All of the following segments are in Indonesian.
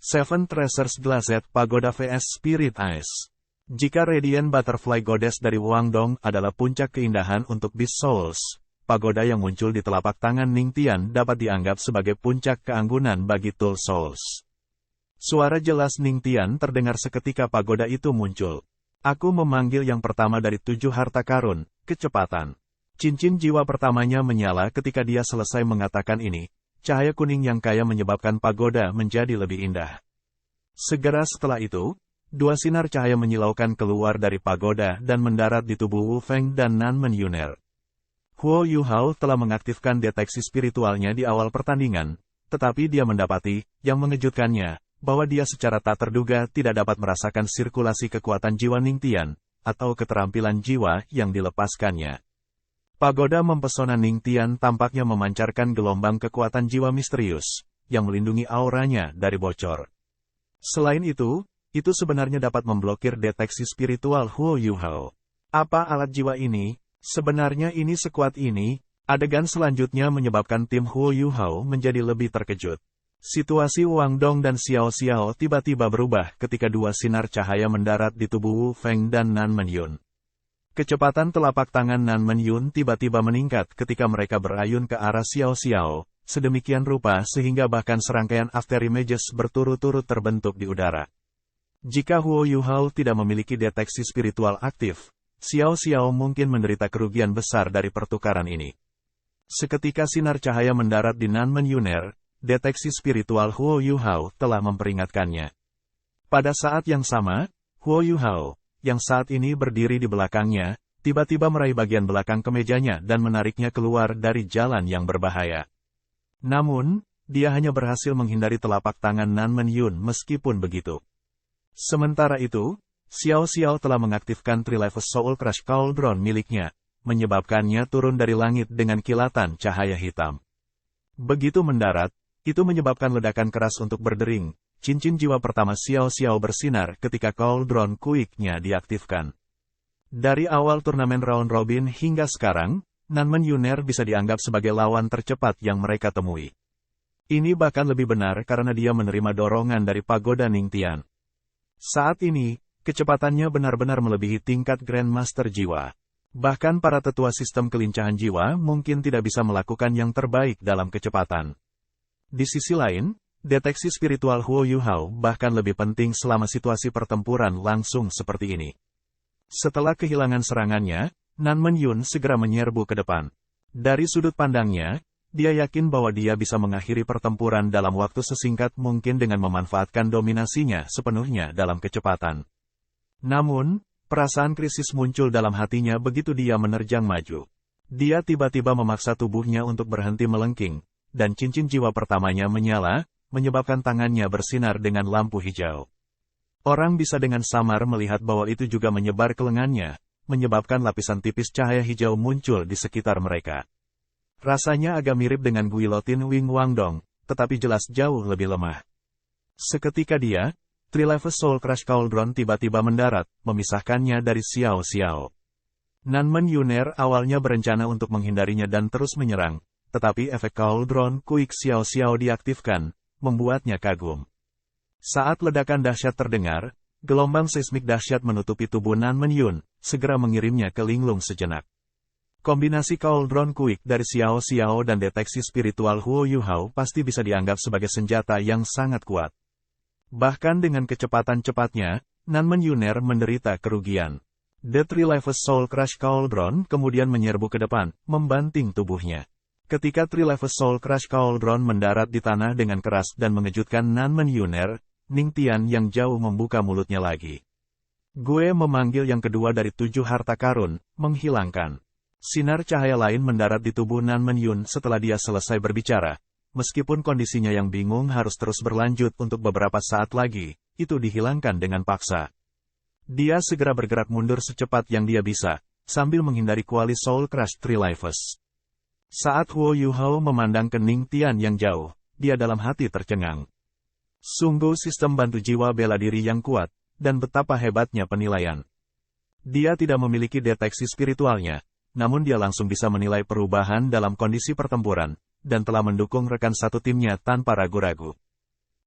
Seven Treasures Glazed Pagoda vs Spirit Ice. Jika Radiant Butterfly Goddess dari Guangdong adalah puncak keindahan untuk Beast Souls, pagoda yang muncul di telapak tangan Ningtian dapat dianggap sebagai puncak keanggunan bagi Soul Souls. Suara jelas Ningtian terdengar seketika pagoda itu muncul. Aku memanggil yang pertama dari 7 harta karun, kecepatan. Cincin jiwa pertamanya menyala ketika dia selesai mengatakan ini. Cahaya kuning yang kaya menyebabkan pagoda menjadi lebih indah. Segera setelah itu, 2 sinar cahaya menyilaukan keluar dari pagoda dan mendarat di tubuh Wu Feng dan Nanmen Yuner. Huo Yuhao telah mengaktifkan deteksi spiritualnya di awal pertandingan, tetapi dia mendapati, yang mengejutkannya, bahwa dia secara tak terduga tidak dapat merasakan sirkulasi kekuatan jiwa Ningtian, atau keterampilan jiwa yang dilepaskannya. Pagoda mempesona Ningtian tampaknya memancarkan gelombang kekuatan jiwa misterius, yang melindungi auranya dari bocor. Selain itu sebenarnya dapat memblokir deteksi spiritual Huo Yuhao. Apa alat jiwa ini? Sebenarnya ini sekuat ini. Adegan selanjutnya menyebabkan tim Huo Yuhao menjadi lebih terkejut. Situasi Wang Dong dan Xiao Xiao tiba-tiba berubah ketika 2 sinar cahaya mendarat di tubuh Wu Feng dan Nanmen Yun. Kecepatan telapak tangan Nanmen Yun tiba-tiba meningkat ketika mereka berayun ke arah Xiao Xiao, sedemikian rupa sehingga bahkan serangkaian after images berturut-turut terbentuk di udara. Jika Huo Yuhao tidak memiliki deteksi spiritual aktif, Xiao Xiao mungkin menderita kerugian besar dari pertukaran ini. Seketika sinar cahaya mendarat di Nanmen Yuner, deteksi spiritual Huo Yuhao telah memperingatkannya. Pada saat yang sama, Huo Yuhao, yang saat ini berdiri di belakangnya, tiba-tiba meraih bagian belakang kemejanya dan menariknya keluar dari jalan yang berbahaya. Namun, dia hanya berhasil menghindari telapak tangan Nanmen Yun meskipun begitu. Sementara itu, Xiao Xiao telah mengaktifkan Trilevel Soul Crush Cauldron miliknya, menyebabkannya turun dari langit dengan kilatan cahaya hitam. Begitu mendarat, itu menyebabkan ledakan keras untuk berdering. Cincin jiwa pertama Xiao Xiao bersinar ketika Cauldron Quick-nya diaktifkan. Dari awal turnamen round robin hingga sekarang, Nanmen Yuner bisa dianggap sebagai lawan tercepat yang mereka temui. Ini bahkan lebih benar karena dia menerima dorongan dari pagoda Ningtian. Saat ini, kecepatannya benar-benar melebihi tingkat Grandmaster jiwa. Bahkan para tetua sistem kelincahan jiwa mungkin tidak bisa melakukan yang terbaik dalam kecepatan. Di sisi lain, deteksi spiritual Huo Yuhao bahkan lebih penting selama situasi pertempuran langsung seperti ini. Setelah kehilangan serangannya, Nanmen Yun segera menyerbu ke depan. Dari sudut pandangnya, dia yakin bahwa dia bisa mengakhiri pertempuran dalam waktu sesingkat mungkin dengan memanfaatkan dominasinya sepenuhnya dalam kecepatan. Namun, perasaan krisis muncul dalam hatinya begitu dia menerjang maju. Dia tiba-tiba memaksa tubuhnya untuk berhenti melengking, dan cincin jiwa pertamanya menyala, menyebabkan tangannya bersinar dengan lampu hijau. Orang bisa dengan samar melihat bahwa itu juga menyebar ke lengannya, menyebabkan lapisan tipis cahaya hijau muncul di sekitar mereka. Rasanya agak mirip dengan guillotine Wing Wangdong, tetapi jelas jauh lebih lemah. Seketika dia, Trilevel Soul Crush Cauldron tiba-tiba mendarat, memisahkannya dari Xiao Xiao. Nanmen Yuner awalnya berencana untuk menghindarinya dan terus menyerang, tetapi efek Cauldron Quick Xiao Xiao diaktifkan, membuatnya kagum. Saat ledakan dahsyat terdengar, gelombang seismik dahsyat menutupi tubuh Nanmen Yun, segera mengirimnya ke linglung sejenak. Kombinasi Cauldron Quick dari Xiao Xiao dan deteksi spiritual Huo Yuhao pasti bisa dianggap sebagai senjata yang sangat kuat. Bahkan dengan kecepatan cepatnya, Nanmen Yuner menderita kerugian. The Trilevel Soul Crush Cauldron kemudian menyerbu ke depan, membanting tubuhnya. Ketika Trilevel Soul Crush Cauldron mendarat di tanah dengan keras dan mengejutkan Nanmen Yuner, Ningtian yang jauh membuka mulutnya lagi. Gue memanggil yang kedua dari 7 harta karun, menghilangkan. Sinar cahaya lain mendarat di tubuh Nanmen Yun setelah dia selesai berbicara. Meskipun kondisinya yang bingung harus terus berlanjut untuk beberapa saat lagi, itu dihilangkan dengan paksa. Dia segera bergerak mundur secepat yang dia bisa, sambil menghindari kuali Soul Crush Trilevels. Saat Huo Yuhao memandang ke Ningtian yang jauh, dia dalam hati tercengang. Sungguh sistem bantu jiwa bela diri yang kuat, dan betapa hebatnya penilaian. Dia tidak memiliki deteksi spiritualnya, namun dia langsung bisa menilai perubahan dalam kondisi pertempuran, dan telah mendukung rekan satu timnya tanpa ragu-ragu.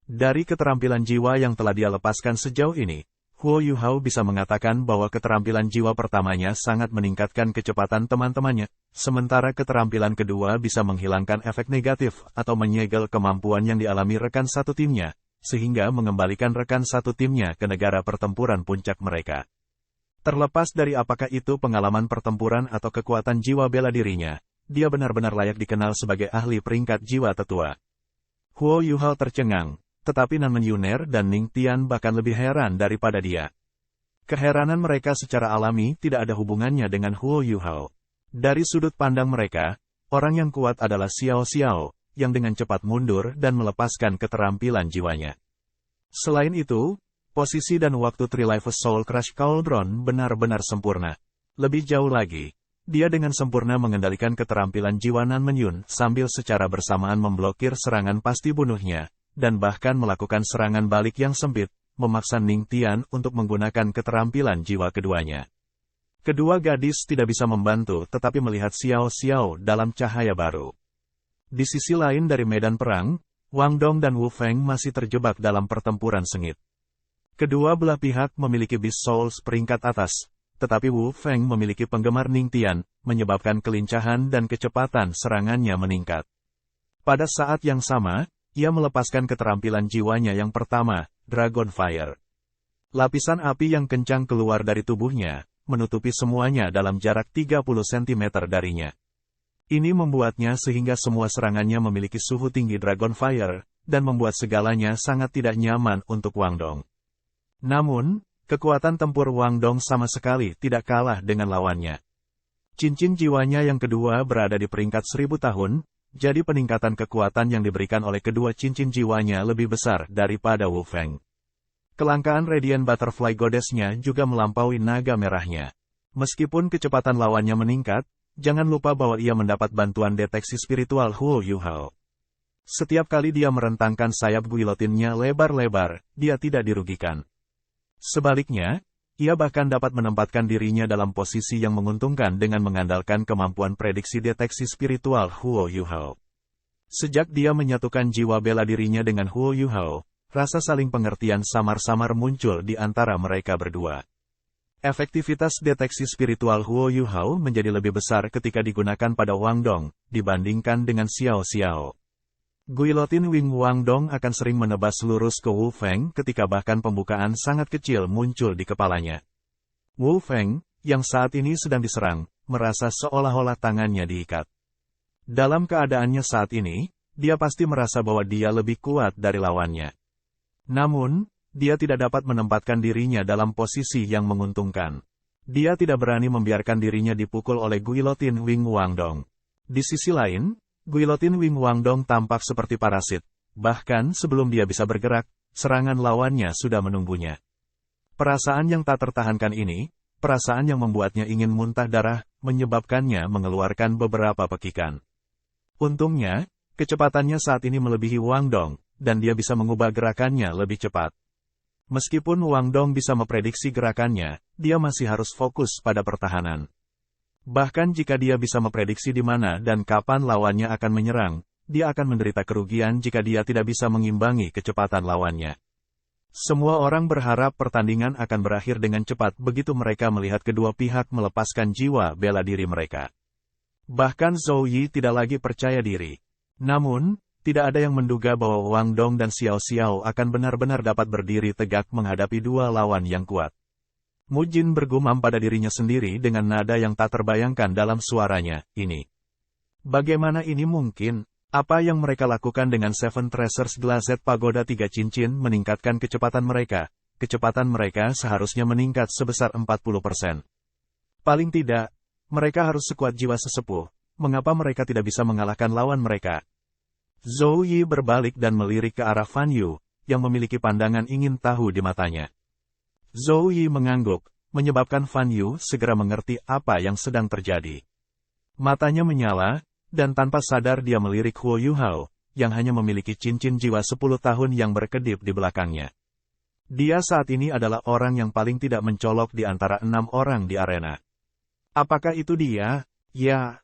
Dari keterampilan jiwa yang telah dia lepaskan sejauh ini, Huo Yuhao bisa mengatakan bahwa keterampilan jiwa pertamanya sangat meningkatkan kecepatan teman-temannya, sementara keterampilan kedua bisa menghilangkan efek negatif atau menyegel kemampuan yang dialami rekan satu timnya, sehingga mengembalikan rekan satu timnya ke negara pertempuran puncak mereka. Terlepas dari apakah itu pengalaman pertempuran atau kekuatan jiwa bela dirinya, dia benar-benar layak dikenal sebagai ahli peringkat jiwa tetua. Huo Yuhao tercengang. Tetapi Nan Menyuner dan Ning Tian bahkan lebih heran daripada dia. Keheranan mereka secara alami tidak ada hubungannya dengan Huo Yuhao. Dari sudut pandang mereka, orang yang kuat adalah Xiao Xiao, yang dengan cepat mundur dan melepaskan keterampilan jiwanya. Selain itu, posisi dan waktu Trilife Soul Crush Cauldron benar-benar sempurna. Lebih jauh lagi, dia dengan sempurna mengendalikan keterampilan jiwa Nan Menyun sambil secara bersamaan memblokir serangan pasti bunuhnya, dan bahkan melakukan serangan balik yang sempit, memaksa Ning Tian untuk menggunakan keterampilan jiwa keduanya. Kedua gadis tidak bisa membantu tetapi melihat Xiao Xiao dalam cahaya baru. Di sisi lain dari medan perang, Wang Dong dan Wu Feng masih terjebak dalam pertempuran sengit. Kedua belah pihak memiliki Beast Souls peringkat atas, tetapi Wu Feng memiliki penggemar Ning Tian, menyebabkan kelincahan dan kecepatan serangannya meningkat. Pada saat yang sama, ia melepaskan keterampilan jiwanya yang pertama, Dragon Fire. Lapisan api yang kencang keluar dari tubuhnya, menutupi semuanya dalam jarak 30 cm darinya. Ini membuatnya sehingga semua serangannya memiliki suhu tinggi Dragon Fire, dan membuat segalanya sangat tidak nyaman untuk Wang Dong. Namun, kekuatan tempur Wang Dong sama sekali tidak kalah dengan lawannya. Cincin jiwanya yang kedua berada di peringkat 1000 tahun, jadi peningkatan kekuatan yang diberikan oleh kedua cincin jiwanya lebih besar daripada Wu Feng. Kelangkaan Radiant Butterfly Goddess-nya juga melampaui naga merahnya. Meskipun kecepatan lawannya meningkat, jangan lupa bahwa ia mendapat bantuan deteksi spiritual Huo Yuhao. Setiap kali dia merentangkan sayap guillotinnya lebar-lebar, dia tidak dirugikan. Sebaliknya, ia bahkan dapat menempatkan dirinya dalam posisi yang menguntungkan dengan mengandalkan kemampuan prediksi deteksi spiritual Huo Yuhao. Sejak dia menyatukan jiwa bela dirinya dengan Huo Yuhao, rasa saling pengertian samar-samar muncul di antara mereka berdua. Efektivitas deteksi spiritual Huo Yuhao menjadi lebih besar ketika digunakan pada Wang Dong, dibandingkan dengan Xiao Xiao. Guillotine Wing Wang Dong akan sering menebas lurus ke Wu Feng ketika bahkan pembukaan sangat kecil muncul di kepalanya. Wu Feng, yang saat ini sedang diserang, merasa seolah-olah tangannya diikat. Dalam keadaannya saat ini, dia pasti merasa bahwa dia lebih kuat dari lawannya. Namun, dia tidak dapat menempatkan dirinya dalam posisi yang menguntungkan. Dia tidak berani membiarkan dirinya dipukul oleh Guillotine Wing Wang Dong. Di sisi lain, Guillotine Wing Wang Dong tampak seperti parasit. Bahkan sebelum dia bisa bergerak, serangan lawannya sudah menunggunya. Perasaan yang tak tertahankan ini, perasaan yang membuatnya ingin muntah darah, menyebabkannya mengeluarkan beberapa pekikan. Untungnya, kecepatannya saat ini melebihi Wang Dong, dan dia bisa mengubah gerakannya lebih cepat. Meskipun Wang Dong bisa memprediksi gerakannya, dia masih harus fokus pada pertahanan. Bahkan jika dia bisa memprediksi di mana dan kapan lawannya akan menyerang, dia akan menderita kerugian jika dia tidak bisa mengimbangi kecepatan lawannya. Semua orang berharap pertandingan akan berakhir dengan cepat begitu mereka melihat kedua pihak melepaskan jiwa bela diri mereka. Bahkan Zhou Yi tidak lagi percaya diri. Namun, tidak ada yang menduga bahwa Wang Dong dan Xiao Xiao akan benar-benar dapat berdiri tegak menghadapi dua lawan yang kuat. Mu Jin bergumam pada dirinya sendiri dengan nada yang tak terbayangkan dalam suaranya, ini. Bagaimana ini mungkin? Apa yang mereka lakukan dengan Seven Treasures Glazed Pagoda 3 cincin meningkatkan kecepatan mereka. Kecepatan mereka seharusnya meningkat sebesar 40%. Paling tidak, mereka harus sekuat jiwa sesepuh. Mengapa mereka tidak bisa mengalahkan lawan mereka? Zhou Yi berbalik dan melirik ke arah Fan Yu, yang memiliki pandangan ingin tahu di matanya. Zhou Yi mengangguk, menyebabkan Fan Yu segera mengerti apa yang sedang terjadi. Matanya menyala, dan tanpa sadar dia melirik Huo Yuhao, yang hanya memiliki cincin jiwa 10 tahun yang berkedip di belakangnya. Dia saat ini adalah orang yang paling tidak mencolok di antara 6 orang di arena. Apakah itu dia? Ya,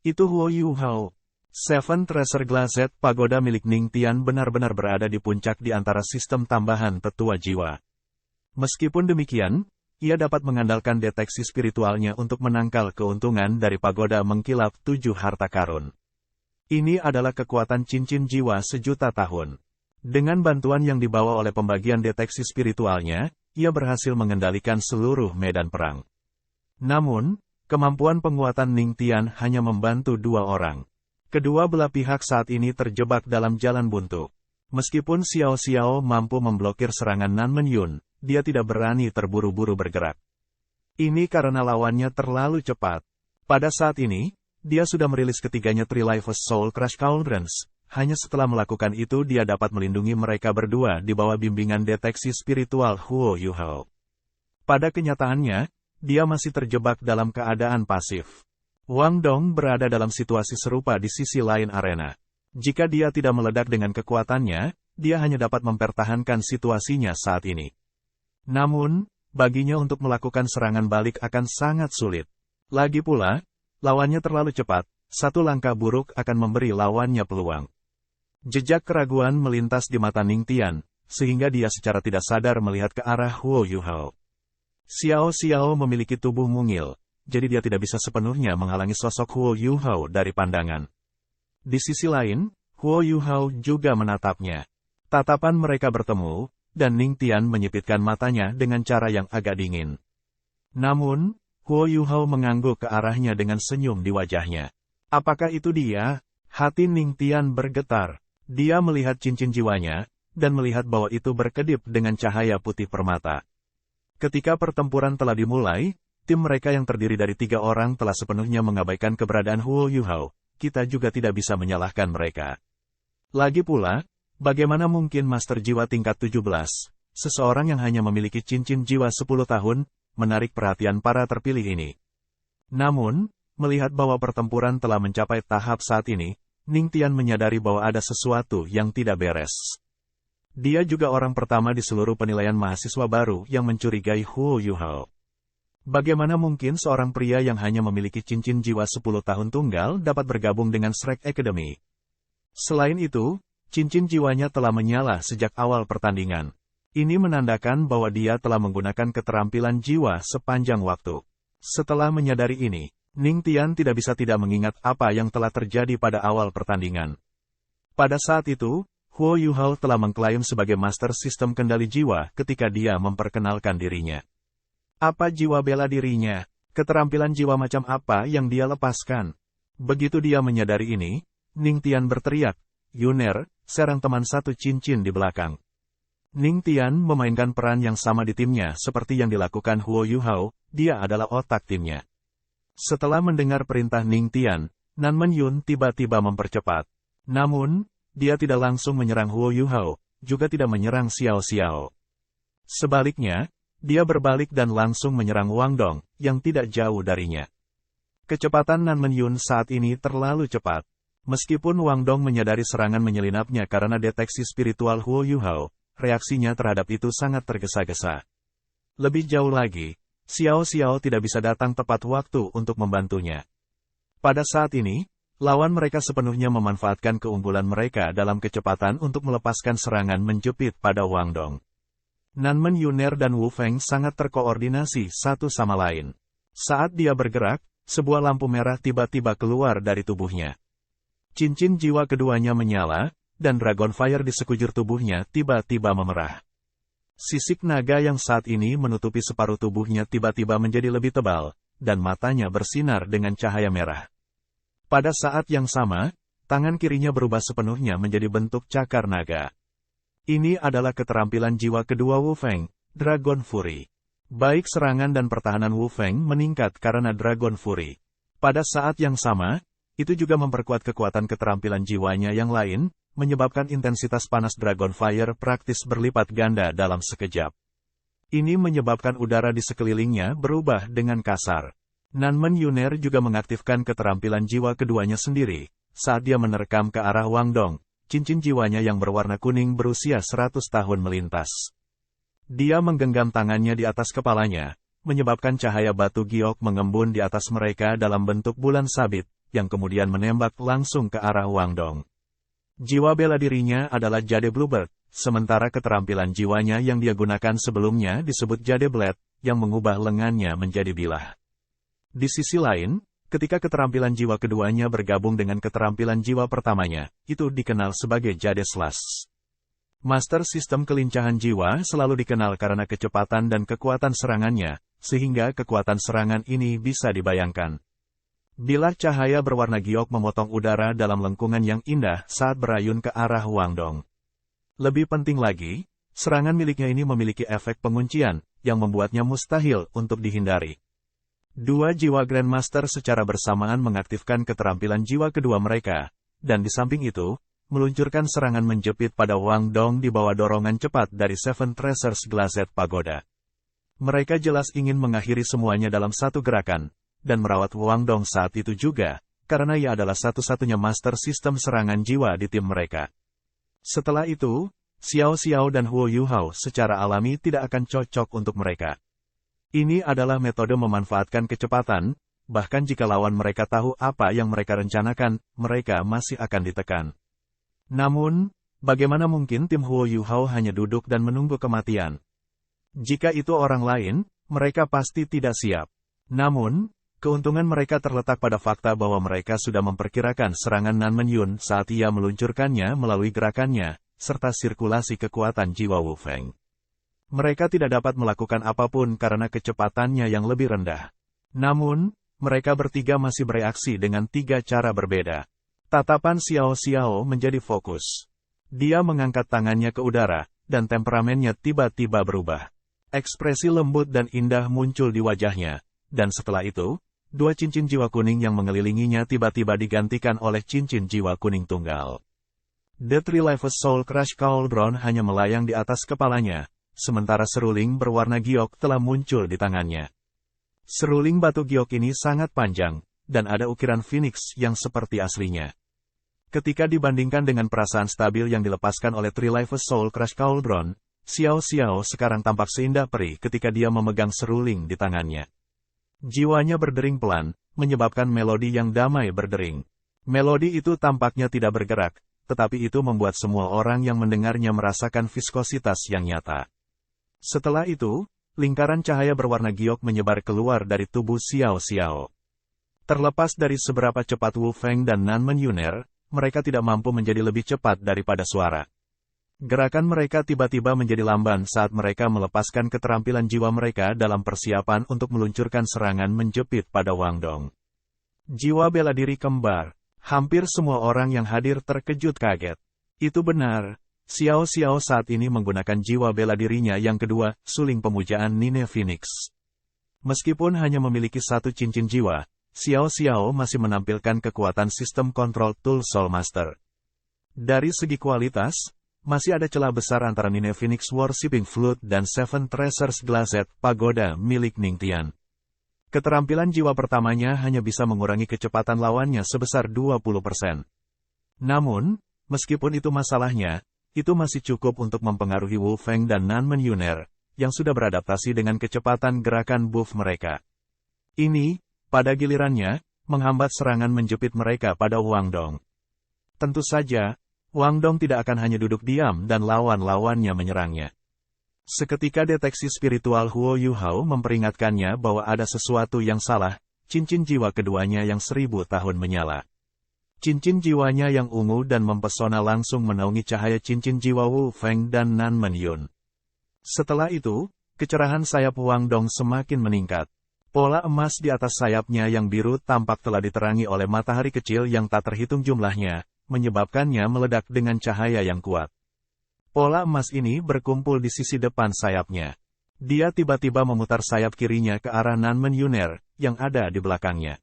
itu Huo Yuhao. Seven Treasure Glazed Pagoda milik Ning Tian benar-benar berada di puncak di antara sistem tambahan tetua jiwa. Meskipun demikian, ia dapat mengandalkan deteksi spiritualnya untuk menangkal keuntungan dari pagoda mengkilap 7 harta karun. Ini adalah kekuatan cincin jiwa sejuta tahun. Dengan bantuan yang dibawa oleh pembagian deteksi spiritualnya, ia berhasil mengendalikan seluruh medan perang. Namun, kemampuan penguatan Ning Tian hanya membantu 2 orang. Kedua belah pihak saat ini terjebak dalam jalan buntu. Meskipun Xiao Xiao mampu memblokir serangan Nan Menyun, dia tidak berani terburu-buru bergerak. Ini karena lawannya terlalu cepat. Pada saat ini, dia sudah merilis ketiganya Trilife's Soul Crush Cauldrons. Hanya setelah melakukan itu dia dapat melindungi mereka berdua di bawah bimbingan deteksi spiritual Huo Yuhao. Pada kenyataannya, dia masih terjebak dalam keadaan pasif. Wang Dong berada dalam situasi serupa di sisi lain arena. Jika dia tidak meledak dengan kekuatannya, dia hanya dapat mempertahankan situasinya saat ini. Namun, baginya untuk melakukan serangan balik akan sangat sulit. Lagi pula, lawannya terlalu cepat, satu langkah buruk akan memberi lawannya peluang. Jejak keraguan melintas di mata Ning Tian, sehingga dia secara tidak sadar melihat ke arah Huo Yuhao. Xiao Xiao memiliki tubuh mungil, jadi dia tidak bisa sepenuhnya menghalangi sosok Huo Yuhao dari pandangan. Di sisi lain, Huo Yuhao juga menatapnya. Tatapan mereka bertemu, dan Ning Tian menyipitkan matanya dengan cara yang agak dingin. Namun, Huo Yuhao mengangguk ke arahnya dengan senyum di wajahnya. Apakah itu dia? Hati Ning Tian bergetar. Dia melihat cincin jiwanya, dan melihat bahwa itu berkedip dengan cahaya putih permata. Ketika pertempuran telah dimulai, tim mereka yang terdiri dari 3 orang telah sepenuhnya mengabaikan keberadaan Huo Yuhao. Kita juga tidak bisa menyalahkan mereka. Lagi pula, bagaimana mungkin Master Jiwa tingkat 17, seseorang yang hanya memiliki cincin jiwa 10 tahun, menarik perhatian para terpilih ini. Namun, melihat bahwa pertempuran telah mencapai tahap saat ini, Ning Tian menyadari bahwa ada sesuatu yang tidak beres. Dia juga orang pertama di seluruh penilaian mahasiswa baru yang mencurigai Huo Yuhao. Bagaimana mungkin seorang pria yang hanya memiliki cincin jiwa 10 tahun tunggal dapat bergabung dengan Shrek Academy? Selain itu, cincin jiwanya telah menyala sejak awal pertandingan. Ini menandakan bahwa dia telah menggunakan keterampilan jiwa sepanjang waktu. Setelah menyadari ini, Ning Tian tidak bisa tidak mengingat apa yang telah terjadi pada awal pertandingan. Pada saat itu, Huo Yuhao telah mengklaim sebagai Master Sistem Kendali Jiwa ketika dia memperkenalkan dirinya. Apa jiwa bela dirinya? Keterampilan jiwa macam apa yang dia lepaskan? Begitu dia menyadari ini, Ning Tian berteriak, "Yuner, serang teman satu cincin di belakang." Ning Tian memainkan peran yang sama di timnya seperti yang dilakukan Huo Yuhao, dia adalah otak timnya. Setelah mendengar perintah Ning Tian, Nan Menyun tiba-tiba mempercepat. Namun, dia tidak langsung menyerang Huo Yuhao, juga tidak menyerang Xiao Xiao. Sebaliknya, dia berbalik dan langsung menyerang Wang Dong, yang tidak jauh darinya. Kecepatan Nan Menyun saat ini terlalu cepat. Meskipun Wang Dong menyadari serangan menyelinapnya karena deteksi spiritual Huo Yuhao, reaksinya terhadap itu sangat tergesa-gesa. Lebih jauh lagi, Xiao Xiao tidak bisa datang tepat waktu untuk membantunya. Pada saat ini, lawan mereka sepenuhnya memanfaatkan keunggulan mereka dalam kecepatan untuk melepaskan serangan menjepit pada Wang Dong. Nan Menyuner dan Wu Feng sangat terkoordinasi satu sama lain. Saat dia bergerak, sebuah lampu merah tiba-tiba keluar dari tubuhnya. Cincin jiwa keduanya menyala, dan Dragon Fire di sekujur tubuhnya tiba-tiba memerah. Sisik naga yang saat ini menutupi separuh tubuhnya tiba-tiba menjadi lebih tebal, dan matanya bersinar dengan cahaya merah. Pada saat yang sama, tangan kirinya berubah sepenuhnya menjadi bentuk cakar naga. Ini adalah keterampilan jiwa kedua Wu Feng, Dragon Fury. Baik serangan dan pertahanan Wu Feng meningkat karena Dragon Fury. Pada saat yang sama, itu juga memperkuat kekuatan keterampilan jiwanya yang lain, menyebabkan intensitas panas Dragon Fire praktis berlipat ganda dalam sekejap. Ini menyebabkan udara di sekelilingnya berubah dengan kasar. Nan Menyuner juga mengaktifkan keterampilan jiwa keduanya sendiri, saat dia menerkam ke arah Wang Dong, cincin jiwanya yang berwarna kuning berusia 100 tahun melintas. Dia menggenggam tangannya di atas kepalanya, menyebabkan cahaya batu giok mengembun di atas mereka dalam bentuk bulan sabit, yang kemudian menembak langsung ke arah Wang Dong. Jiwa bela dirinya adalah Jade Bluebird, sementara keterampilan jiwanya yang dia gunakan sebelumnya disebut Jade Blade, yang mengubah lengannya menjadi bilah. Di sisi lain, ketika keterampilan jiwa keduanya bergabung dengan keterampilan jiwa pertamanya, itu dikenal sebagai Jade Slash. Master sistem kelincahan jiwa selalu dikenal karena kecepatan dan kekuatan serangannya, sehingga kekuatan serangan ini bisa dibayangkan. Bilah cahaya berwarna giok memotong udara dalam lengkungan yang indah saat berayun ke arah Wang Dong. Lebih penting lagi, serangan miliknya ini memiliki efek penguncian, yang membuatnya mustahil untuk dihindari. Dua jiwa Grandmaster secara bersamaan mengaktifkan keterampilan jiwa kedua mereka, dan di samping itu, meluncurkan serangan menjepit pada Wang Dong di bawah dorongan cepat dari Seven Treasures Glazed Pagoda. Mereka jelas ingin mengakhiri semuanya dalam satu gerakan, dan merawat Wang Dong saat itu juga, karena ia adalah satu-satunya master sistem serangan jiwa di tim mereka. Setelah itu, Xiao Xiao dan Huo Yuhao secara alami tidak akan cocok untuk mereka. Ini adalah metode memanfaatkan kecepatan, bahkan jika lawan mereka tahu apa yang mereka rencanakan, mereka masih akan ditekan. Namun, bagaimana mungkin tim Huo Yuhao hanya duduk dan menunggu kematian? Jika itu orang lain, mereka pasti tidak siap. Namun, keuntungan mereka terletak pada fakta bahwa mereka sudah memperkirakan serangan Nan Menyun saat ia meluncurkannya melalui gerakannya, serta sirkulasi kekuatan jiwa Wu Feng. Mereka tidak dapat melakukan apapun karena kecepatannya yang lebih rendah. Namun, mereka bertiga masih bereaksi dengan tiga cara berbeda. Tatapan Xiao Xiao menjadi fokus. Dia mengangkat tangannya ke udara, dan temperamennya tiba-tiba berubah. Ekspresi lembut dan indah muncul di wajahnya, dan setelah itu, dua cincin jiwa kuning yang mengelilinginya tiba-tiba digantikan oleh cincin jiwa kuning tunggal. The Three-Life Soul Crush Cauldron hanya melayang di atas kepalanya, sementara seruling berwarna giok telah muncul di tangannya. Seruling batu giok ini sangat panjang, dan ada ukiran phoenix yang seperti aslinya. Ketika dibandingkan dengan perasaan stabil yang dilepaskan oleh Three-Life Soul Crush Cauldron, Xiao Xiao sekarang tampak seindah peri ketika dia memegang seruling di tangannya. Jiwanya berdering pelan, menyebabkan melodi yang damai berdering. Melodi itu tampaknya tidak bergerak, tetapi itu membuat semua orang yang mendengarnya merasakan viskositas yang nyata. Setelah itu, lingkaran cahaya berwarna giok menyebar keluar dari tubuh Xiao Xiao. Terlepas dari seberapa cepat Wu Feng dan Nan Menyuner, mereka tidak mampu menjadi lebih cepat daripada suara. Gerakan mereka tiba-tiba menjadi lamban saat mereka melepaskan keterampilan jiwa mereka dalam persiapan untuk meluncurkan serangan menjepit pada Wang Dong. Jiwa bela diri kembar. Hampir semua orang yang hadir terkejut kaget. Itu benar. Xiao Xiao saat ini menggunakan jiwa bela dirinya yang kedua, suling pemujaan Nine Phoenix. Meskipun hanya memiliki satu cincin jiwa, Xiao Xiao masih menampilkan kekuatan sistem kontrol Tool Soul Master. Dari segi kualitas, masih ada celah besar antara Nine Phoenix Worshipping Flute dan Seven Treasures Glazed Pagoda milik Ningtian. Keterampilan jiwa pertamanya hanya bisa mengurangi kecepatan lawannya sebesar 20%. Namun, meskipun itu masalahnya, itu masih cukup untuk mempengaruhi Wu Feng dan Nan Menyuner, yang sudah beradaptasi dengan kecepatan gerakan buff mereka. Ini, pada gilirannya, menghambat serangan menjepit mereka pada Wang Dong. Tentu saja, Wang Dong tidak akan hanya duduk diam dan lawan-lawannya menyerangnya. Seketika deteksi spiritual Huo Yuhao memperingatkannya bahwa ada sesuatu yang salah, cincin jiwa keduanya yang 1000 tahun menyala. Cincin jiwanya yang ungu dan mempesona langsung menaungi cahaya cincin jiwa Wu Feng dan Nan Menyun. Setelah itu, kecerahan sayap Wang Dong semakin meningkat. Pola emas di atas sayapnya yang biru tampak telah diterangi oleh matahari kecil yang tak terhitung jumlahnya, menyebabkannya meledak dengan cahaya yang kuat. Pola emas ini berkumpul di sisi depan sayapnya. Dia tiba-tiba memutar sayap kirinya ke arah Nan Menyuner, yang ada di belakangnya.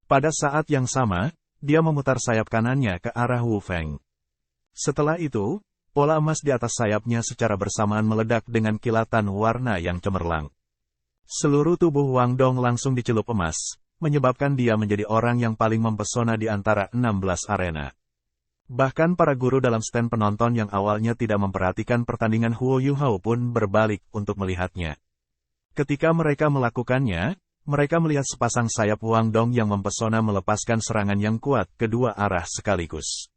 Pada saat yang sama, dia memutar sayap kanannya ke arah Wu Feng. Setelah itu, pola emas di atas sayapnya secara bersamaan meledak dengan kilatan warna yang cemerlang. Seluruh tubuh Wang Dong langsung dicelup emas, menyebabkan dia menjadi orang yang paling mempesona di antara 16 arena. Bahkan para guru dalam stand penonton yang awalnya tidak memperhatikan pertandingan Huo Yuhao pun berbalik untuk melihatnya. Ketika mereka melakukannya, mereka melihat sepasang sayap Wang Dong yang mempesona melepaskan serangan yang kuat kedua arah sekaligus.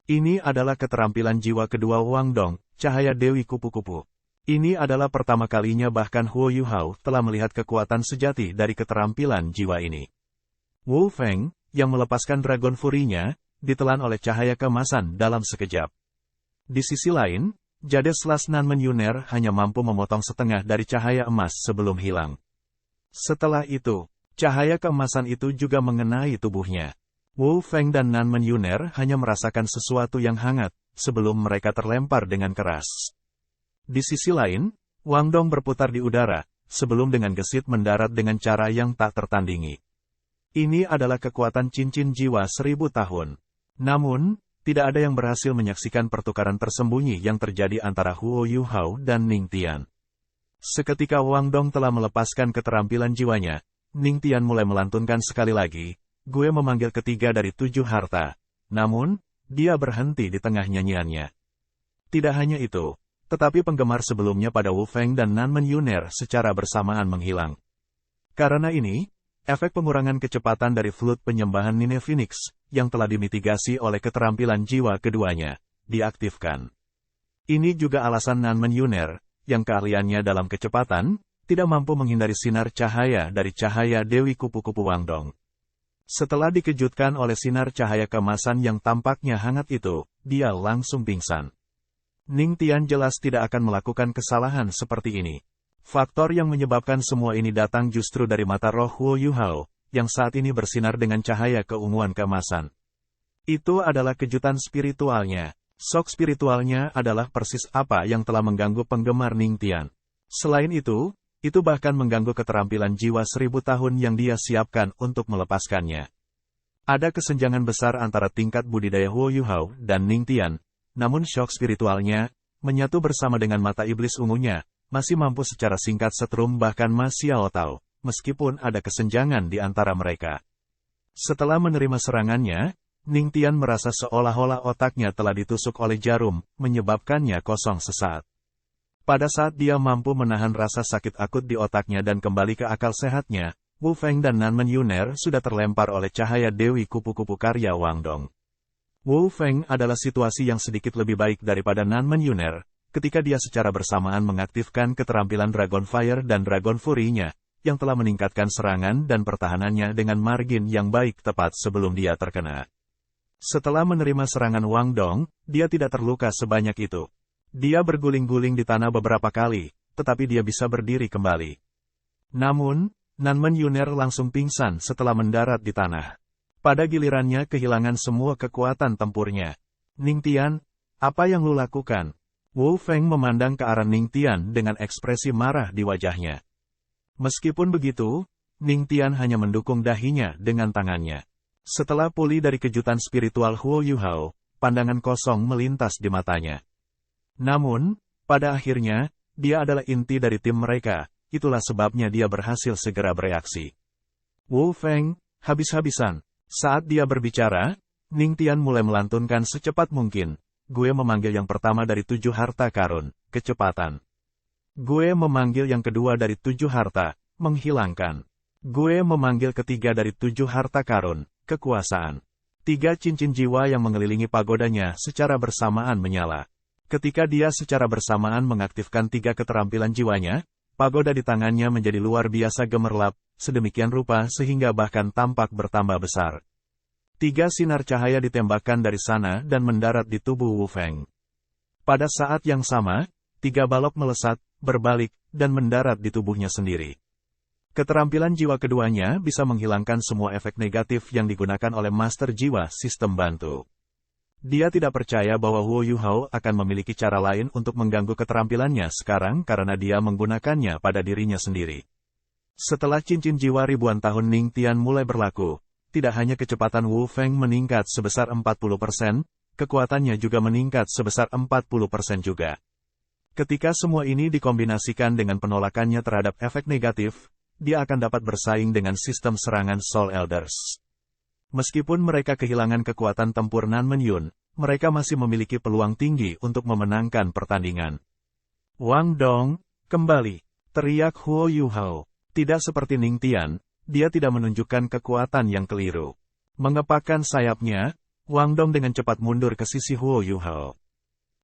Ini adalah keterampilan jiwa kedua Wang Dong, cahaya Dewi Kupu-Kupu. Ini adalah pertama kalinya bahkan Huo Yuhao telah melihat kekuatan sejati dari keterampilan jiwa ini. Wu Feng, yang melepaskan Dragon Fury-nya, ditelan oleh cahaya keemasan dalam sekejap. Di sisi lain, Jade Slash Nanmen Yuner hanya mampu memotong setengah dari cahaya emas sebelum hilang. Setelah itu, cahaya keemasan itu juga mengenai tubuhnya. Wu Feng dan Nanmen Yuner hanya merasakan sesuatu yang hangat, sebelum mereka terlempar dengan keras. Di sisi lain, Wang Dong berputar di udara, sebelum dengan gesit mendarat dengan cara yang tak tertandingi. Ini adalah kekuatan cincin jiwa 1000 tahun. Namun, tidak ada yang berhasil menyaksikan pertukaran tersembunyi yang terjadi antara Huo Yuhao dan Ning Tian. Seketika Wang Dong telah melepaskan keterampilan jiwanya, Ning Tian mulai melantunkan sekali lagi, "Gue memanggil ketiga dari 7 harta." Namun, dia berhenti di tengah nyanyiannya. Tidak hanya itu, tetapi penggemar sebelumnya pada Wu Feng dan Nanmen Yuner secara bersamaan menghilang. Karena ini, efek pengurangan kecepatan dari flute penyembahan Nine Phoenix, yang telah dimitigasi oleh keterampilan jiwa keduanya, diaktifkan. Ini juga alasan Nanmen Yuner, yang keahliannya dalam kecepatan, tidak mampu menghindari sinar cahaya dari cahaya Dewi Kupu-Kupu Wang Dong. Setelah dikejutkan oleh sinar cahaya keemasan yang tampaknya hangat itu, dia langsung pingsan. Ning Tian jelas tidak akan melakukan kesalahan seperti ini. Faktor yang menyebabkan semua ini datang justru dari mata roh Huo Yuhao, yang saat ini bersinar dengan cahaya keunguan keemasan. Itu adalah kejutan spiritualnya. Shock spiritualnya adalah persis apa yang telah mengganggu penggemar Ning Tian. Selain itu bahkan mengganggu keterampilan jiwa 1000 tahun yang dia siapkan untuk melepaskannya. Ada kesenjangan besar antara tingkat budidaya Huo Yuhao dan Ning Tian, namun shock spiritualnya, menyatu bersama dengan mata iblis ungunya, masih mampu secara singkat setrum bahkan Ma Xiao Tao, meskipun ada kesenjangan di antara mereka. Setelah menerima serangannya, Ning Tian merasa seolah-olah otaknya telah ditusuk oleh jarum, menyebabkannya kosong sesaat. Pada saat dia mampu menahan rasa sakit akut di otaknya dan kembali ke akal sehatnya, Wu Feng dan Nanmen Yuner sudah terlempar oleh cahaya Dewi Kupu-Kupu karya Wang Dong. Wu Feng adalah situasi yang sedikit lebih baik daripada Nanmen Yuner, ketika dia secara bersamaan mengaktifkan keterampilan Dragon Fire dan Dragon Fury-nya, yang telah meningkatkan serangan dan pertahanannya dengan margin yang baik tepat sebelum dia terkena. Setelah menerima serangan Wang Dong, dia tidak terluka sebanyak itu. Dia berguling-guling di tanah beberapa kali, tetapi dia bisa berdiri kembali. Namun, Nanmen Yuner langsung pingsan setelah mendarat di tanah. Pada gilirannya kehilangan semua kekuatan tempurnya. "Ning Tian, apa yang lu lakukan?" Wu Feng memandang ke arah Ning Tian dengan ekspresi marah di wajahnya. Meskipun begitu, Ning Tian hanya mendukung dahinya dengan tangannya. Setelah pulih dari kejutan spiritual Huo Yuhao, pandangan kosong melintas di matanya. Namun, pada akhirnya, dia adalah inti dari tim mereka, itulah sebabnya dia berhasil segera bereaksi. Wu Feng, habis-habisan. Saat dia berbicara, Ning Tian mulai melantunkan secepat mungkin, "Gue memanggil yang pertama dari 7 harta karun, kecepatan. Gue memanggil yang kedua dari 7 harta, menghilangkan. Gue memanggil ketiga dari 7 harta karun, kekuasaan." 3 cincin jiwa yang mengelilingi pagodanya secara bersamaan menyala. Ketika dia secara bersamaan mengaktifkan 3 keterampilan jiwanya, pagoda di tangannya menjadi luar biasa gemerlap, sedemikian rupa sehingga bahkan tampak bertambah besar. 3 sinar cahaya ditembakkan dari sana dan mendarat di tubuh Wu Feng. Pada saat yang sama, 3 balok melesat, berbalik, dan mendarat di tubuhnya sendiri. Keterampilan jiwa keduanya bisa menghilangkan semua efek negatif yang digunakan oleh Master Jiwa Sistem Bantu. Dia tidak percaya bahwa Huo Yuhao akan memiliki cara lain untuk mengganggu keterampilannya sekarang karena dia menggunakannya pada dirinya sendiri. Setelah cincin jiwa ribuan tahun Ning Tian mulai berlaku, tidak hanya kecepatan Wu Feng meningkat sebesar 40%, kekuatannya juga meningkat sebesar 40% juga. Ketika semua ini dikombinasikan dengan penolakannya terhadap efek negatif, dia akan dapat bersaing dengan sistem serangan Soul Elders. Meskipun mereka kehilangan kekuatan tempur Nanmen Yun, mereka masih memiliki peluang tinggi untuk memenangkan pertandingan. "Wang Dong, kembali!" teriak Huo Yuhao. Tidak seperti Ning Tian, dia tidak menunjukkan kekuatan yang keliru. Mengepakkan sayapnya, Wang Dong dengan cepat mundur ke sisi Huo Yuhao.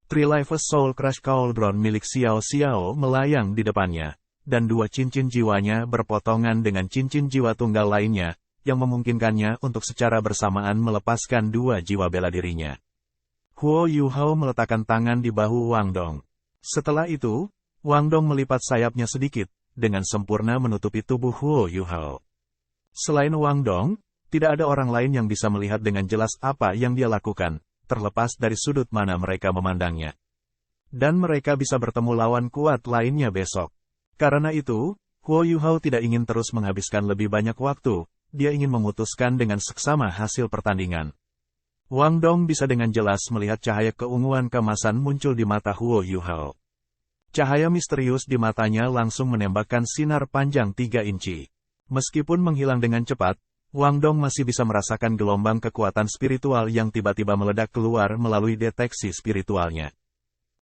Trilifeous Soul Crush Cauldron milik Xiao Xiao melayang di depannya, dan dua cincin jiwanya berpotongan dengan cincin jiwa tunggal lainnya, yang memungkinkannya untuk secara bersamaan melepaskan dua jiwa bela dirinya. Huo Yuhao meletakkan tangan di bahu Wang Dong. Setelah itu, Wang Dong melipat sayapnya sedikit, dengan sempurna menutupi tubuh Huo Yuhao. Selain Wang Dong, tidak ada orang lain yang bisa melihat dengan jelas apa yang dia lakukan, terlepas dari sudut mana mereka memandangnya. Dan mereka bisa bertemu lawan kuat lainnya besok. Karena itu, Huo Yuhao tidak ingin terus menghabiskan lebih banyak waktu, dia ingin memutuskan dengan seksama hasil pertandingan. Wang Dong bisa dengan jelas melihat cahaya keunguan keemasan muncul di mata Huo Yuhao. Cahaya misterius di matanya langsung menembakkan sinar panjang 3 inci. Meskipun menghilang dengan cepat, Wang Dong masih bisa merasakan gelombang kekuatan spiritual yang tiba-tiba meledak keluar melalui deteksi spiritualnya.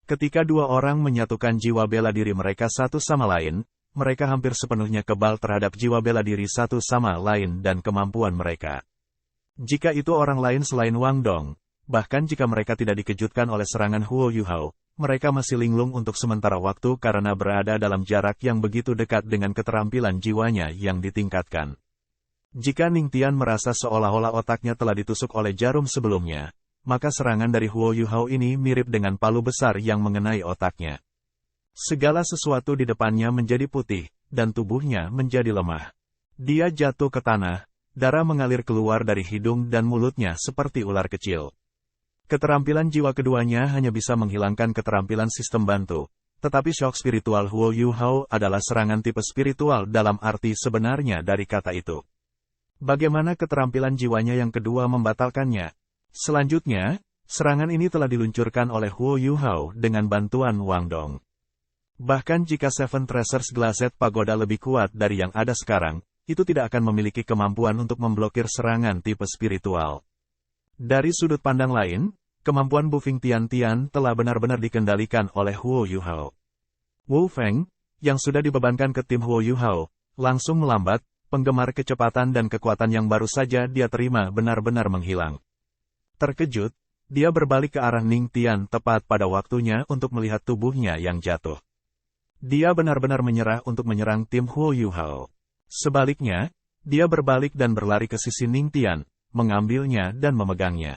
Ketika dua orang menyatukan jiwa bela diri mereka satu sama lain, mereka hampir sepenuhnya kebal terhadap jiwa bela diri satu sama lain dan kemampuan mereka. Jika itu orang lain selain Wang Dong, bahkan jika mereka tidak dikejutkan oleh serangan Huo Yuhao, mereka masih linglung untuk sementara waktu karena berada dalam jarak yang begitu dekat dengan keterampilan jiwanya yang ditingkatkan. Jika Ning Tian merasa seolah-olah otaknya telah ditusuk oleh jarum sebelumnya, maka serangan dari Huo Yuhao ini mirip dengan palu besar yang mengenai otaknya. Segala sesuatu di depannya menjadi putih, dan tubuhnya menjadi lemah. Dia jatuh ke tanah, darah mengalir keluar dari hidung dan mulutnya seperti ular kecil. Keterampilan jiwa keduanya hanya bisa menghilangkan keterampilan sistem bantu, tetapi shock spiritual Huo Yuhao adalah serangan tipe spiritual dalam arti sebenarnya dari kata itu. Bagaimana keterampilan jiwanya yang kedua membatalkannya? Selanjutnya, serangan ini telah diluncurkan oleh Huo Yuhao dengan bantuan Wang Dong. Bahkan jika Seven Treasures Glazed Pagoda lebih kuat dari yang ada sekarang, itu tidak akan memiliki kemampuan untuk memblokir serangan tipe spiritual. Dari sudut pandang lain, kemampuan Bufing Tian-Tian telah benar-benar dikendalikan oleh Huo Yuhao. Wu Feng, yang sudah dibebankan ke tim Huo Yuhao, langsung melambat, penggemar kecepatan dan kekuatan yang baru saja dia terima benar-benar menghilang. Terkejut, dia berbalik ke arah Ning Tian tepat pada waktunya untuk melihat tubuhnya yang jatuh. Dia benar-benar menyerah untuk menyerang tim Huo Yuhao. Sebaliknya, dia berbalik dan berlari ke sisi Ning Tian, mengambilnya dan memegangnya.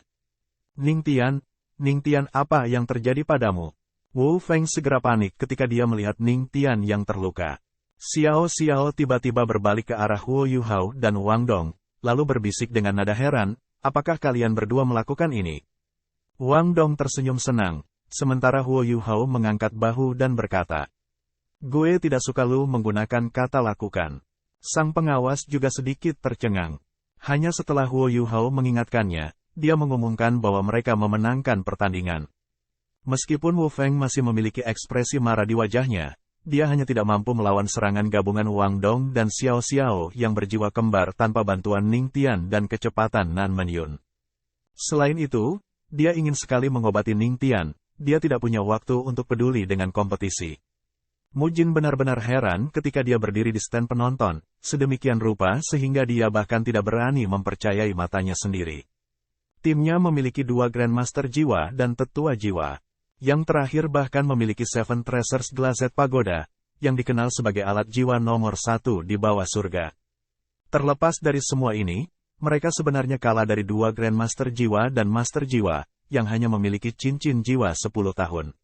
Ning Tian, apa yang terjadi padamu? Wu Feng segera panik ketika dia melihat Ning Tian yang terluka. Xiao Xiao tiba-tiba berbalik ke arah Huo Yuhao dan Wang Dong, lalu berbisik dengan nada heran, apakah kalian berdua melakukan ini? Wang Dong tersenyum senang, sementara Huo Yuhao mengangkat bahu dan berkata, gue tidak suka lu menggunakan kata lakukan. Sang pengawas juga sedikit tercengang. Hanya setelah Huo Yuhao mengingatkannya, dia mengumumkan bahwa mereka memenangkan pertandingan. Meskipun Wu Feng masih memiliki ekspresi marah di wajahnya, dia hanya tidak mampu melawan serangan gabungan Wang Dong dan Xiao Xiao yang berjiwa kembar tanpa bantuan Ning Tian dan kecepatan Nan Menyun. Selain itu, dia ingin sekali mengobati Ning Tian, dia tidak punya waktu untuk peduli dengan kompetisi. Mu Jin benar-benar heran ketika dia berdiri di stand penonton, sedemikian rupa sehingga dia bahkan tidak berani mempercayai matanya sendiri. Timnya memiliki 2 Grandmaster jiwa dan tetua jiwa. Yang terakhir bahkan memiliki Seven Treasures Glazed Pagoda, yang dikenal sebagai alat jiwa nomor 1 di bawah surga. Terlepas dari semua ini, mereka sebenarnya kalah dari 2 Grandmaster jiwa dan Master jiwa, yang hanya memiliki cincin jiwa 10 tahun.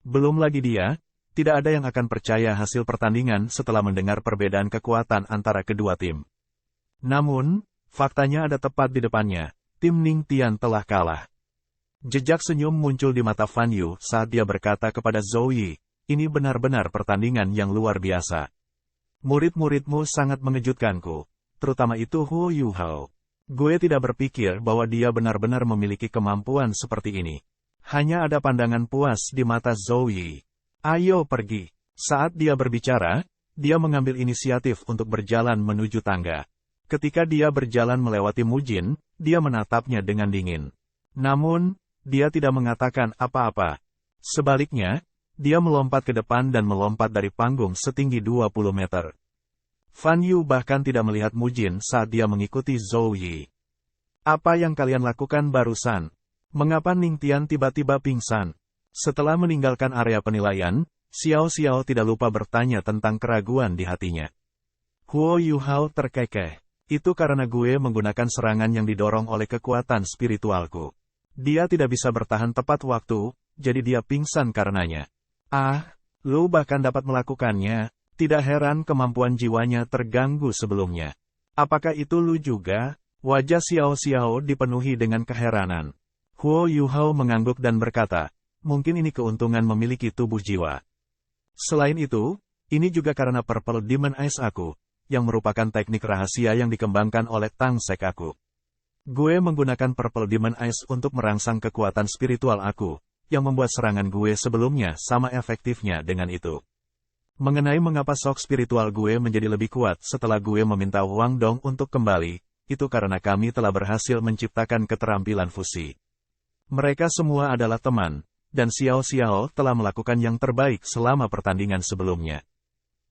Belum lagi dia, tidak ada yang akan percaya hasil pertandingan setelah mendengar perbedaan kekuatan antara kedua tim. Namun, faktanya ada tepat di depannya, tim Ning Tian telah kalah. Jejak senyum muncul di mata Fan Yu saat dia berkata kepada Zhou Yi, ini benar-benar pertandingan yang luar biasa. Murid-muridmu sangat mengejutkanku, terutama itu Huo Yuhao. Gue tidak berpikir bahwa dia benar-benar memiliki kemampuan seperti ini. Hanya ada pandangan puas di mata Zhou Yi. Ayo pergi. Saat dia berbicara, dia mengambil inisiatif untuk berjalan menuju tangga. Ketika dia berjalan melewati Mu Jin, dia menatapnya dengan dingin. Namun, dia tidak mengatakan apa-apa. Sebaliknya, dia melompat ke depan dan melompat dari panggung setinggi 20 meter. Fan Yu bahkan tidak melihat Mujin saat dia mengikuti Zhou Yi. Apa yang kalian lakukan barusan? Mengapa Ning Tian tiba-tiba pingsan? Setelah meninggalkan area penilaian, Xiao Xiao tidak lupa bertanya tentang keraguan di hatinya. Huo Yuhao terkekeh. Itu karena gue menggunakan serangan yang didorong oleh kekuatan spiritualku. Dia tidak bisa bertahan tepat waktu, jadi dia pingsan karenanya. Ah, lu bahkan dapat melakukannya. Tidak heran kemampuan jiwanya terganggu sebelumnya. Apakah itu lu juga? Wajah Xiao Xiao dipenuhi dengan keheranan. Huo Yuhao mengangguk dan berkata, mungkin ini keuntungan memiliki tubuh jiwa. Selain itu, ini juga karena Purple Demon Eyes aku, yang merupakan teknik rahasia yang dikembangkan oleh Tang Sek aku. Gue menggunakan Purple Demon Eyes untuk merangsang kekuatan spiritual aku, yang membuat serangan gue sebelumnya sama efektifnya dengan itu. Mengenai mengapa sok spiritual gue menjadi lebih kuat setelah gue meminta Wang Dong untuk kembali, itu karena kami telah berhasil menciptakan keterampilan fusi. Mereka semua adalah teman, dan Xiao Xiao telah melakukan yang terbaik selama pertandingan sebelumnya.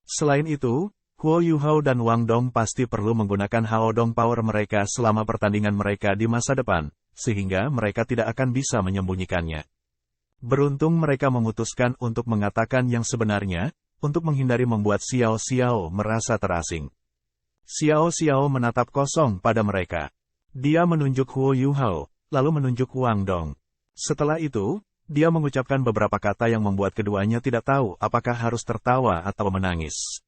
Selain itu, Huo Yuhao dan Wang Dong pasti perlu menggunakan Hao Dong Power mereka selama pertandingan mereka di masa depan, sehingga mereka tidak akan bisa menyembunyikannya. Beruntung mereka memutuskan untuk mengatakan yang sebenarnya, untuk menghindari membuat Xiao Xiao merasa terasing. Xiao Xiao menatap kosong pada mereka. Dia menunjuk Huo Yuhao, lalu menunjuk Wang Dong. Setelah itu, dia mengucapkan beberapa kata yang membuat keduanya tidak tahu apakah harus tertawa atau menangis.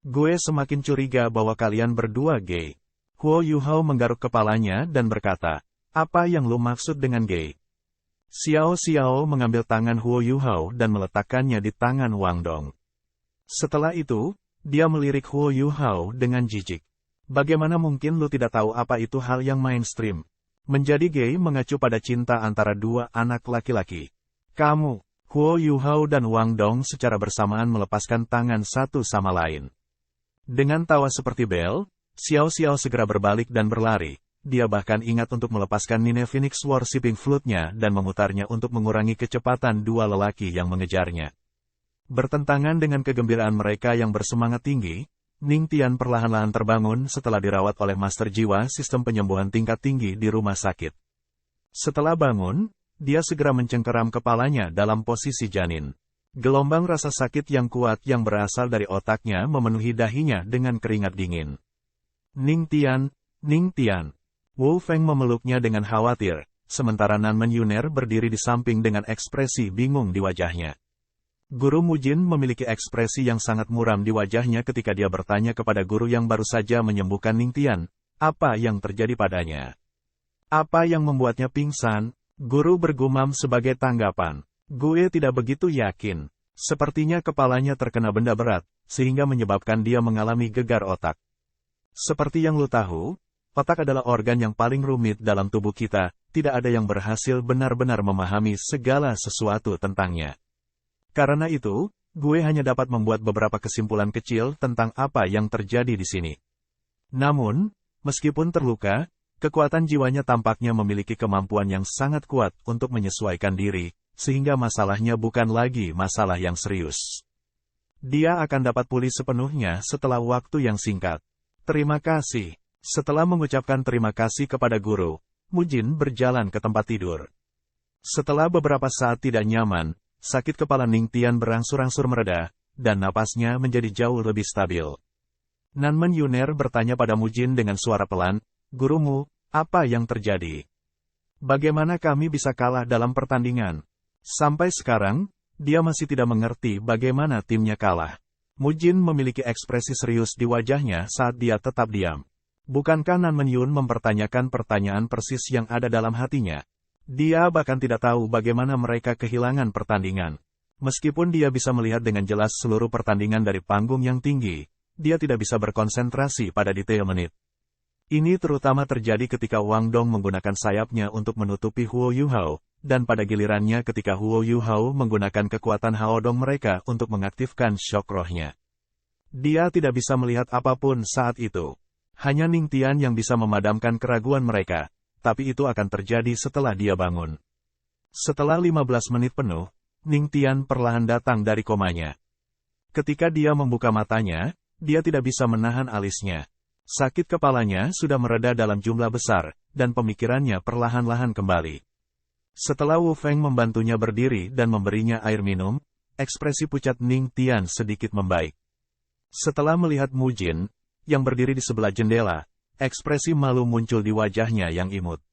Gue semakin curiga bahwa kalian berdua gay. Huo Yuhao menggaruk kepalanya dan berkata, apa yang lu maksud dengan gay? Xiao Xiao mengambil tangan Huo Yuhao dan meletakkannya di tangan Wang Dong. Setelah itu, dia melirik Huo Yuhao dengan jijik. Bagaimana mungkin lu tidak tahu apa itu hal yang mainstream? Menjadi gay mengacu pada cinta antara dua anak laki-laki. Kamu, Huo Yuhao dan Wang Dong secara bersamaan melepaskan tangan satu sama lain. Dengan tawa seperti bel, Xiao Xiao segera berbalik dan berlari. Dia bahkan ingat untuk melepaskan Nine Phoenix Worshipping Flute-nya dan memutarnya untuk mengurangi kecepatan dua lelaki yang mengejarnya. Bertentangan dengan kegembiraan mereka yang bersemangat tinggi, Ning Tian perlahan-lahan terbangun setelah dirawat oleh Master Jiwa Sistem Penyembuhan tingkat tinggi di rumah sakit. Setelah bangun, dia segera mencengkeram kepalanya dalam posisi janin. Gelombang rasa sakit yang kuat yang berasal dari otaknya memenuhi dahinya dengan keringat dingin. Ning Tian, Ning Tian. Wu Feng memeluknya dengan khawatir, sementara Nan Menyuner berdiri di samping dengan ekspresi bingung di wajahnya. Guru Mujin memiliki ekspresi yang sangat muram di wajahnya ketika dia bertanya kepada guru yang baru saja menyembuhkan Ning Tian, apa yang terjadi padanya. Apa yang membuatnya pingsan? Guru bergumam sebagai tanggapan. Gue tidak begitu yakin. Sepertinya kepalanya terkena benda berat, sehingga menyebabkan dia mengalami gegar otak. Seperti yang lu tahu, otak adalah organ yang paling rumit dalam tubuh kita, tidak ada yang berhasil benar-benar memahami segala sesuatu tentangnya. Karena itu, gue hanya dapat membuat beberapa kesimpulan kecil tentang apa yang terjadi di sini. Namun, meskipun terluka, kekuatan jiwanya tampaknya memiliki kemampuan yang sangat kuat untuk menyesuaikan diri, sehingga masalahnya bukan lagi masalah yang serius. Dia akan dapat pulih sepenuhnya setelah waktu yang singkat. Terima kasih. Setelah mengucapkan terima kasih kepada guru, Mujin berjalan ke tempat tidur. Setelah beberapa saat tidak nyaman, sakit kepala Ning Tian berangsur-angsur mereda, dan napasnya menjadi jauh lebih stabil. Nan Menyuner bertanya pada Mujin dengan suara pelan, gurumu, apa yang terjadi? Bagaimana kami bisa kalah dalam pertandingan? Sampai sekarang, dia masih tidak mengerti bagaimana timnya kalah. Mujin memiliki ekspresi serius di wajahnya saat dia tetap diam. Bukankah Nan Menyun mempertanyakan pertanyaan persis yang ada dalam hatinya? Dia bahkan tidak tahu bagaimana mereka kehilangan pertandingan. Meskipun dia bisa melihat dengan jelas seluruh pertandingan dari panggung yang tinggi, dia tidak bisa berkonsentrasi pada detail menit. Ini terutama terjadi ketika Wang Dong menggunakan sayapnya untuk menutupi Huo Yuhao, dan pada gilirannya ketika Huo Yuhao menggunakan kekuatan Hao Dong mereka untuk mengaktifkan syok rohnya. Dia tidak bisa melihat apapun saat itu. Hanya Ning Tian yang bisa memadamkan keraguan mereka, tapi itu akan terjadi setelah dia bangun. Setelah 15 menit penuh, Ning Tian perlahan datang dari komanya. Ketika dia membuka matanya, Dia tidak bisa menahan alisnya. Sakit kepalanya sudah mereda dalam jumlah besar, dan pemikirannya perlahan-lahan kembali. Setelah Wu Feng membantunya berdiri dan memberinya air minum, ekspresi pucat Ning Tian sedikit membaik. Setelah melihat Mu Jin, yang berdiri di sebelah jendela, ekspresi malu muncul di wajahnya yang imut.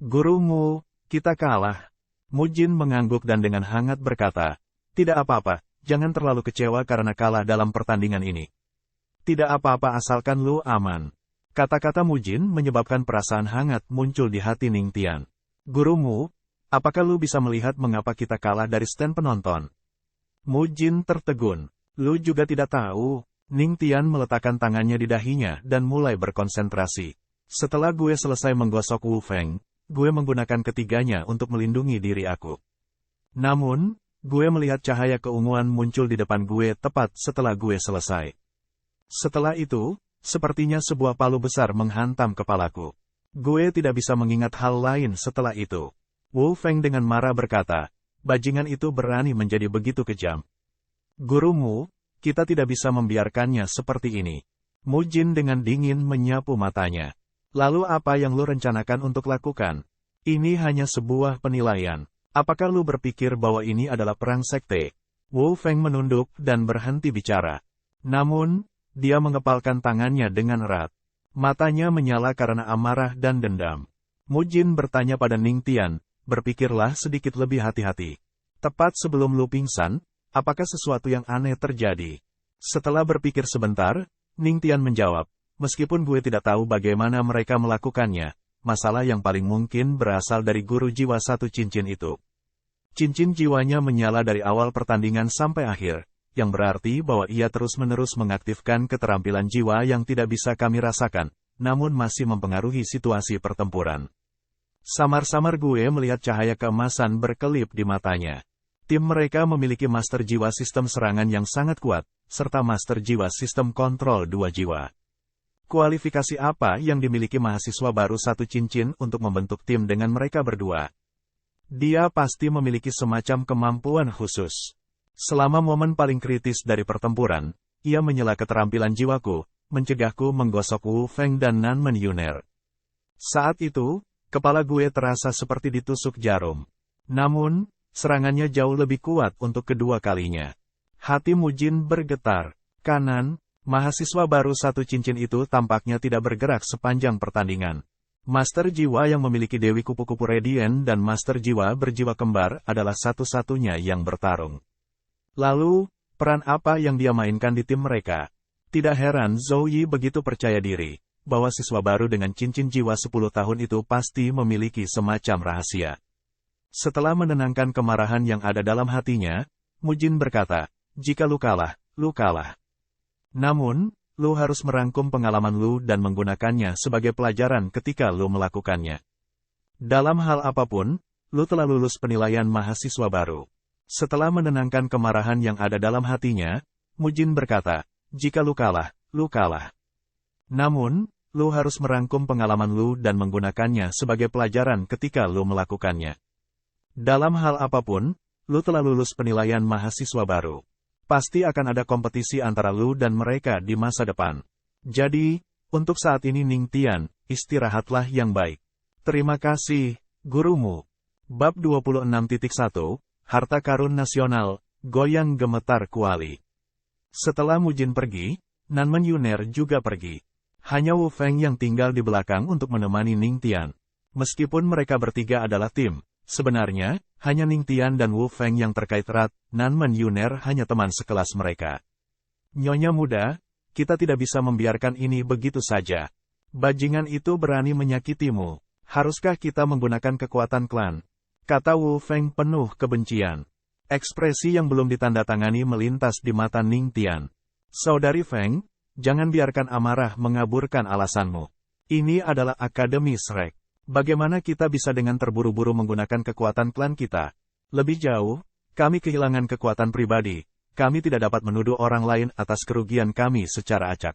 Guru Mu, kita kalah. Mu Jin mengangguk dan dengan hangat berkata, tidak apa-apa, jangan terlalu kecewa karena kalah dalam pertandingan ini. Tidak apa-apa asalkan lu aman. Kata-kata Mu Jin menyebabkan perasaan hangat muncul di hati Ning Tian. Guru Mu, apakah lu bisa melihat mengapa kita kalah dari stand penonton? Mu Jin tertegun. Lu juga tidak tahu. Ning Tian meletakkan tangannya di dahinya dan mulai berkonsentrasi. Setelah gue selesai menggosok Wu Feng, gue menggunakan ketiganya untuk melindungi diri aku. Namun, gue melihat cahaya keunguan muncul di depan gue tepat setelah gue selesai. Setelah itu, sepertinya sebuah palu besar menghantam kepalaku. Gue tidak bisa mengingat hal lain setelah itu. Wu Feng dengan marah berkata, bajingan itu berani menjadi begitu kejam. Gurumu, kita tidak bisa membiarkannya seperti ini. Mu Jin dengan dingin menyapu matanya. Lalu apa yang lu rencanakan untuk lakukan? Ini hanya sebuah penilaian. Apakah lu berpikir bahwa ini adalah perang sekte? Wu Feng menunduk dan berhenti bicara. Namun, dia mengepalkan tangannya dengan erat. Matanya menyala karena amarah dan dendam. Mu Jin bertanya pada Ning Tian, berpikirlah sedikit lebih hati-hati. Tepat sebelum lu pingsan, apakah sesuatu yang aneh terjadi? Setelah berpikir sebentar, Ning Tian menjawab, meskipun gue tidak tahu bagaimana mereka melakukannya, masalah yang paling mungkin berasal dari guru jiwa satu cincin itu. Cincin jiwanya menyala dari awal pertandingan sampai akhir, yang berarti bahwa ia terus-menerus mengaktifkan keterampilan jiwa yang tidak bisa kami rasakan, namun masih mempengaruhi situasi pertempuran. Samar-samar gue melihat cahaya keemasan berkelip di matanya. Tim mereka memiliki master jiwa sistem serangan yang sangat kuat, serta master jiwa sistem kontrol 2 jiwa. Kualifikasi apa yang dimiliki mahasiswa baru satu cincin untuk membentuk tim dengan mereka berdua? Dia pasti memiliki semacam kemampuan khusus. Selama momen paling kritis dari pertempuran, ia menyela keterampilan jiwaku, mencegahku menggosok Wu Feng dan Nanmen Yuner. Saat itu, kepala gue terasa seperti ditusuk jarum. Namun, serangannya jauh lebih kuat untuk kedua kalinya. Hati Mu Jin bergetar. Kanan, mahasiswa baru satu cincin itu tampaknya tidak bergerak sepanjang pertandingan. Master jiwa yang memiliki Dewi Kupu-Kupu Radiant dan Master jiwa berjiwa kembar adalah satu-satunya yang bertarung. Lalu, peran apa yang dia mainkan di tim mereka? Tidak heran Zhou Yi begitu percaya diri, bahwa siswa baru dengan cincin jiwa 10 tahun itu pasti memiliki semacam rahasia. Setelah menenangkan kemarahan yang ada dalam hatinya, Mu Jin berkata, jika lu kalah, lu kalah. Namun, lu harus merangkum pengalaman lu dan menggunakannya sebagai pelajaran ketika lu melakukannya. Dalam hal apapun, lu telah lulus penilaian mahasiswa baru. Setelah menenangkan kemarahan yang ada dalam hatinya, Mu Jin berkata, jika lu kalah, lu kalah. Namun, lu harus merangkum pengalaman lu dan menggunakannya sebagai pelajaran ketika lu melakukannya. Dalam hal apapun, lu telah lulus penilaian mahasiswa baru. Pasti akan ada kompetisi antara lu dan mereka di masa depan. Jadi, untuk saat ini Ning Tian, istirahatlah yang baik. Terima kasih, gurumu. Bab 26.1 Harta Karun Nasional, Goyang Gemetar Kuali. Setelah Mu Jin pergi, Nanmen Yuner juga pergi. Hanya Wu Feng yang tinggal di belakang untuk menemani Ning Tian. Meskipun mereka bertiga adalah tim, sebenarnya, hanya Ning Tian dan Wu Feng yang terkait erat, Nanmen Yuner hanya teman sekelas mereka. Nyonya muda, kita tidak bisa membiarkan ini begitu saja. Bajingan itu berani menyakitimu. Haruskah kita menggunakan kekuatan klan? Kata Wu Feng penuh kebencian. Ekspresi yang belum ditandatangani melintas di mata Ning Tian. Saudari Feng, jangan biarkan amarah mengaburkan alasanmu. Ini adalah Akademi Shrek. Bagaimana kita bisa dengan terburu-buru menggunakan kekuatan klan kita? Lebih jauh, kami kehilangan kekuatan pribadi. Kami tidak dapat menuduh orang lain atas kerugian kami secara acak.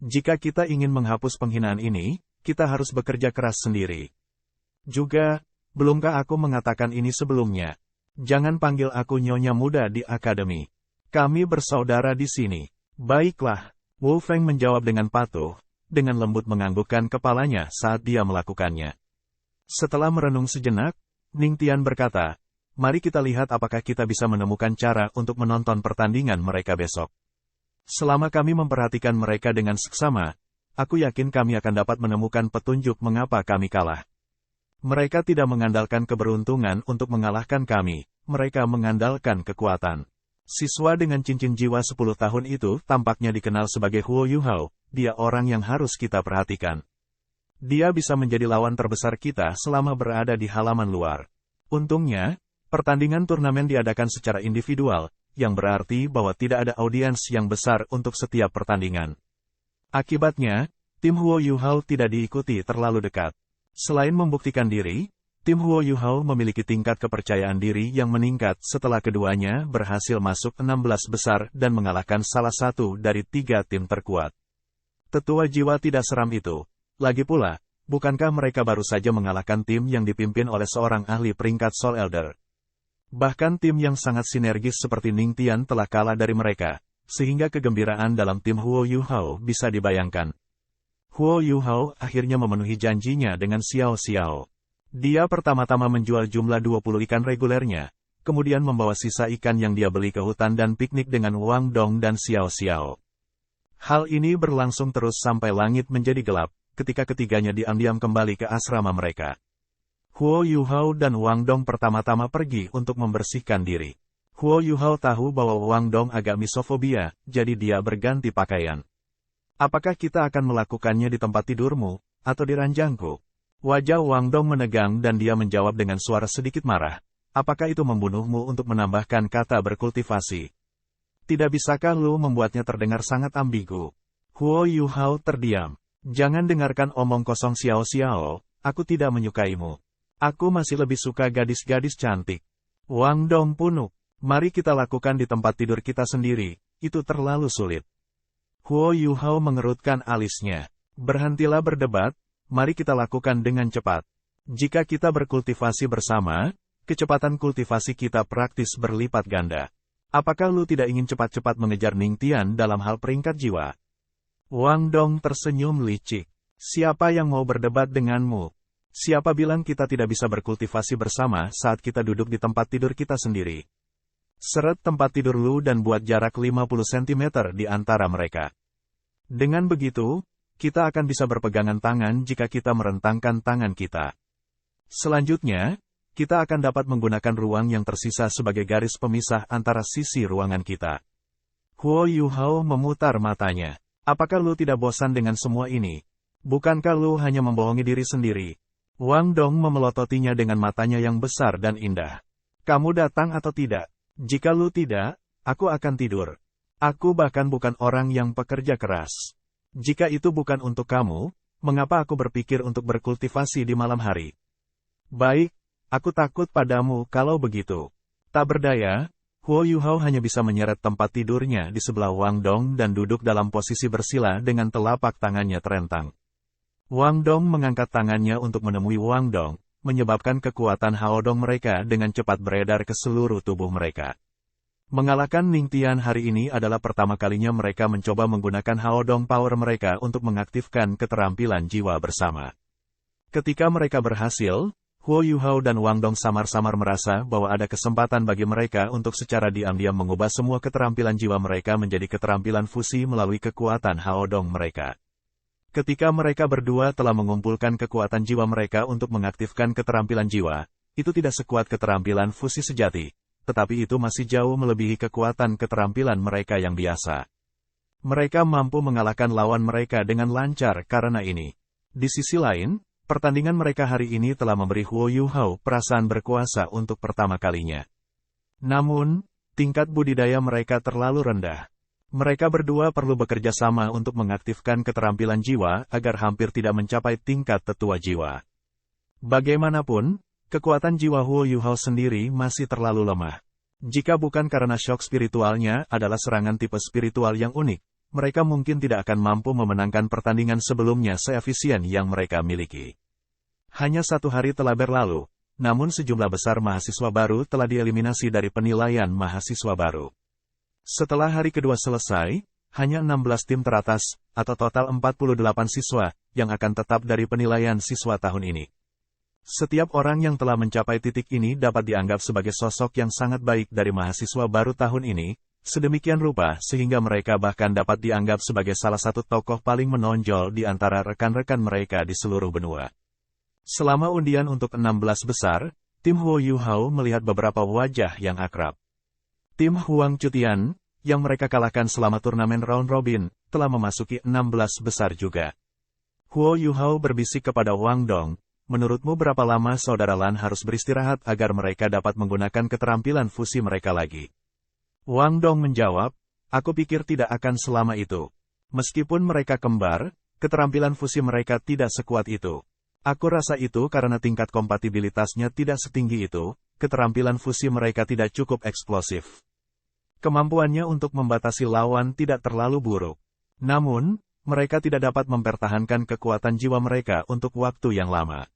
Jika kita ingin menghapus penghinaan ini, kita harus bekerja keras sendiri. Juga, belumkah aku mengatakan ini sebelumnya? Jangan panggil aku nyonya muda di akademi. Kami bersaudara di sini. Baiklah, Wu Feng menjawab dengan patuh, dengan lembut menganggukkan kepalanya saat dia melakukannya. Setelah merenung sejenak, Ning Tian berkata, mari kita lihat apakah kita bisa menemukan cara untuk menonton pertandingan mereka besok. Selama kami memperhatikan mereka dengan seksama, aku yakin kami akan dapat menemukan petunjuk mengapa kami kalah. Mereka tidak mengandalkan keberuntungan untuk mengalahkan kami, mereka mengandalkan kekuatan. Siswa dengan cincin jiwa 10 tahun itu tampaknya dikenal sebagai Huo Yuhao, dia orang yang harus kita perhatikan. Dia bisa menjadi lawan terbesar kita selama berada di halaman luar. Untungnya, pertandingan turnamen diadakan secara individual, yang berarti bahwa tidak ada audiens yang besar untuk setiap pertandingan. Akibatnya, tim Huo Yuhao tidak diikuti terlalu dekat. Selain membuktikan diri, tim Huo Yuhao memiliki tingkat kepercayaan diri yang meningkat setelah keduanya berhasil masuk 16 besar dan mengalahkan salah satu dari 3 tim terkuat. Tetua jiwa tidak seram itu. Lagi pula, bukankah mereka baru saja mengalahkan tim yang dipimpin oleh seorang ahli peringkat Soul Elder? Bahkan tim yang sangat sinergis seperti Ning Tian telah kalah dari mereka, sehingga kegembiraan dalam tim Huo Yuhao bisa dibayangkan. Huo Yuhao akhirnya memenuhi janjinya dengan Xiao Xiao. Dia pertama-tama menjual jumlah 20 ikan regulernya, kemudian membawa sisa ikan yang dia beli ke hutan dan piknik dengan Wang Dong dan Xiao Xiao. Hal ini berlangsung terus sampai langit menjadi gelap, ketika ketiganya diam-diam kembali ke asrama mereka. Huo Yuhao dan Wang Dong pertama-tama pergi untuk membersihkan diri. Huo Yuhao tahu bahwa Wang Dong agak misofobia, jadi dia berganti pakaian. Apakah kita akan melakukannya di tempat tidurmu, atau di ranjangku? Wajah Wang Dong menegang dan dia menjawab dengan suara sedikit marah. Apakah itu membunuhmu untuk menambahkan kata berkultivasi? Tidak bisakah lu membuatnya terdengar sangat ambigu? Huo Yuhao terdiam. Jangan dengarkan omong kosong Xiao Xiao, aku tidak menyukaimu. Aku masih lebih suka gadis-gadis cantik. Wang Dong punuk. Mari kita lakukan di tempat tidur kita sendiri, itu terlalu sulit. Huo Yuhao mengerutkan alisnya. Berhentilah berdebat. Mari kita lakukan dengan cepat. Jika kita berkultivasi bersama, kecepatan kultivasi kita praktis berlipat ganda. Apakah lu tidak ingin cepat-cepat mengejar Ning Tian dalam hal peringkat jiwa? Wang Dong tersenyum licik. Siapa yang mau berdebat denganmu? Siapa bilang kita tidak bisa berkultivasi bersama saat kita duduk di tempat tidur kita sendiri? Seret tempat tidur lu dan buat jarak 50 cm di antara mereka. Dengan begitu, kita akan bisa berpegangan tangan jika kita merentangkan tangan kita. Selanjutnya, kita akan dapat menggunakan ruang yang tersisa sebagai garis pemisah antara sisi ruangan kita. Huo Yuhao memutar matanya. Apakah lu tidak bosan dengan semua ini? Bukankah lu hanya membohongi diri sendiri? Wang Dong memelototinya dengan matanya yang besar dan indah. Kamu datang atau tidak? Jika lu tidak, aku akan tidur. Aku bahkan bukan orang yang pekerja keras. Jika itu bukan untuk kamu, mengapa aku berpikir untuk berkultivasi di malam hari? Baik, aku takut padamu kalau begitu. Tak berdaya, Huo Yuhao hanya bisa menyeret tempat tidurnya di sebelah Wang Dong dan duduk dalam posisi bersila dengan telapak tangannya terentang. Wang Dong mengangkat tangannya untuk menemui Wang Dong, menyebabkan kekuatan Hao Dong mereka dengan cepat beredar ke seluruh tubuh mereka. Mengalahkan Ning Tian hari ini adalah pertama kalinya mereka mencoba menggunakan Hao Dong Power mereka untuk mengaktifkan keterampilan jiwa bersama. Ketika mereka berhasil, Huo Yuhao dan Wang Dong samar-samar merasa bahwa ada kesempatan bagi mereka untuk secara diam-diam mengubah semua keterampilan jiwa mereka menjadi keterampilan fusi melalui kekuatan Hao Dong mereka. Ketika mereka berdua telah mengumpulkan kekuatan jiwa mereka untuk mengaktifkan keterampilan jiwa, itu tidak sekuat keterampilan fusi sejati. Tetapi itu masih jauh melebihi kekuatan keterampilan mereka yang biasa. Mereka mampu mengalahkan lawan mereka dengan lancar karena ini. Di sisi lain, pertandingan mereka hari ini telah memberi Huo Yuhao perasaan berkuasa untuk pertama kalinya. Namun, tingkat budidaya mereka terlalu rendah. Mereka berdua perlu bekerja sama untuk mengaktifkan keterampilan jiwa agar hampir tidak mencapai tingkat tetua jiwa. Bagaimanapun, kekuatan jiwa Huo Yuhao sendiri masih terlalu lemah. Jika bukan karena shock spiritualnya adalah serangan tipe spiritual yang unik, mereka mungkin tidak akan mampu memenangkan pertandingan sebelumnya seefisien yang mereka miliki. Hanya 1 hari telah berlalu, namun sejumlah besar mahasiswa baru telah dieliminasi dari penilaian mahasiswa baru. Setelah hari kedua selesai, hanya 16 tim teratas, atau total 48 siswa, yang akan tetap dari penilaian siswa tahun ini. Setiap orang yang telah mencapai titik ini dapat dianggap sebagai sosok yang sangat baik dari mahasiswa baru tahun ini, sedemikian rupa sehingga mereka bahkan dapat dianggap sebagai salah satu tokoh paling menonjol di antara rekan-rekan mereka di seluruh benua. Selama undian untuk 16 besar, tim Huo Yuhao melihat beberapa wajah yang akrab. Tim Huang Chutian, yang mereka kalahkan selama turnamen round robin, telah memasuki 16 besar juga. Huo Yuhao berbisik kepada Wang Dong, menurutmu berapa lama saudara Lan harus beristirahat agar mereka dapat menggunakan keterampilan fusi mereka lagi? Wang Dong menjawab, aku pikir tidak akan selama itu. Meskipun mereka kembar, keterampilan fusi mereka tidak sekuat itu. Aku rasa itu karena tingkat kompatibilitasnya tidak setinggi itu, keterampilan fusi mereka tidak cukup eksplosif. Kemampuannya untuk membatasi lawan tidak terlalu buruk. Namun, mereka tidak dapat mempertahankan kekuatan jiwa mereka untuk waktu yang lama.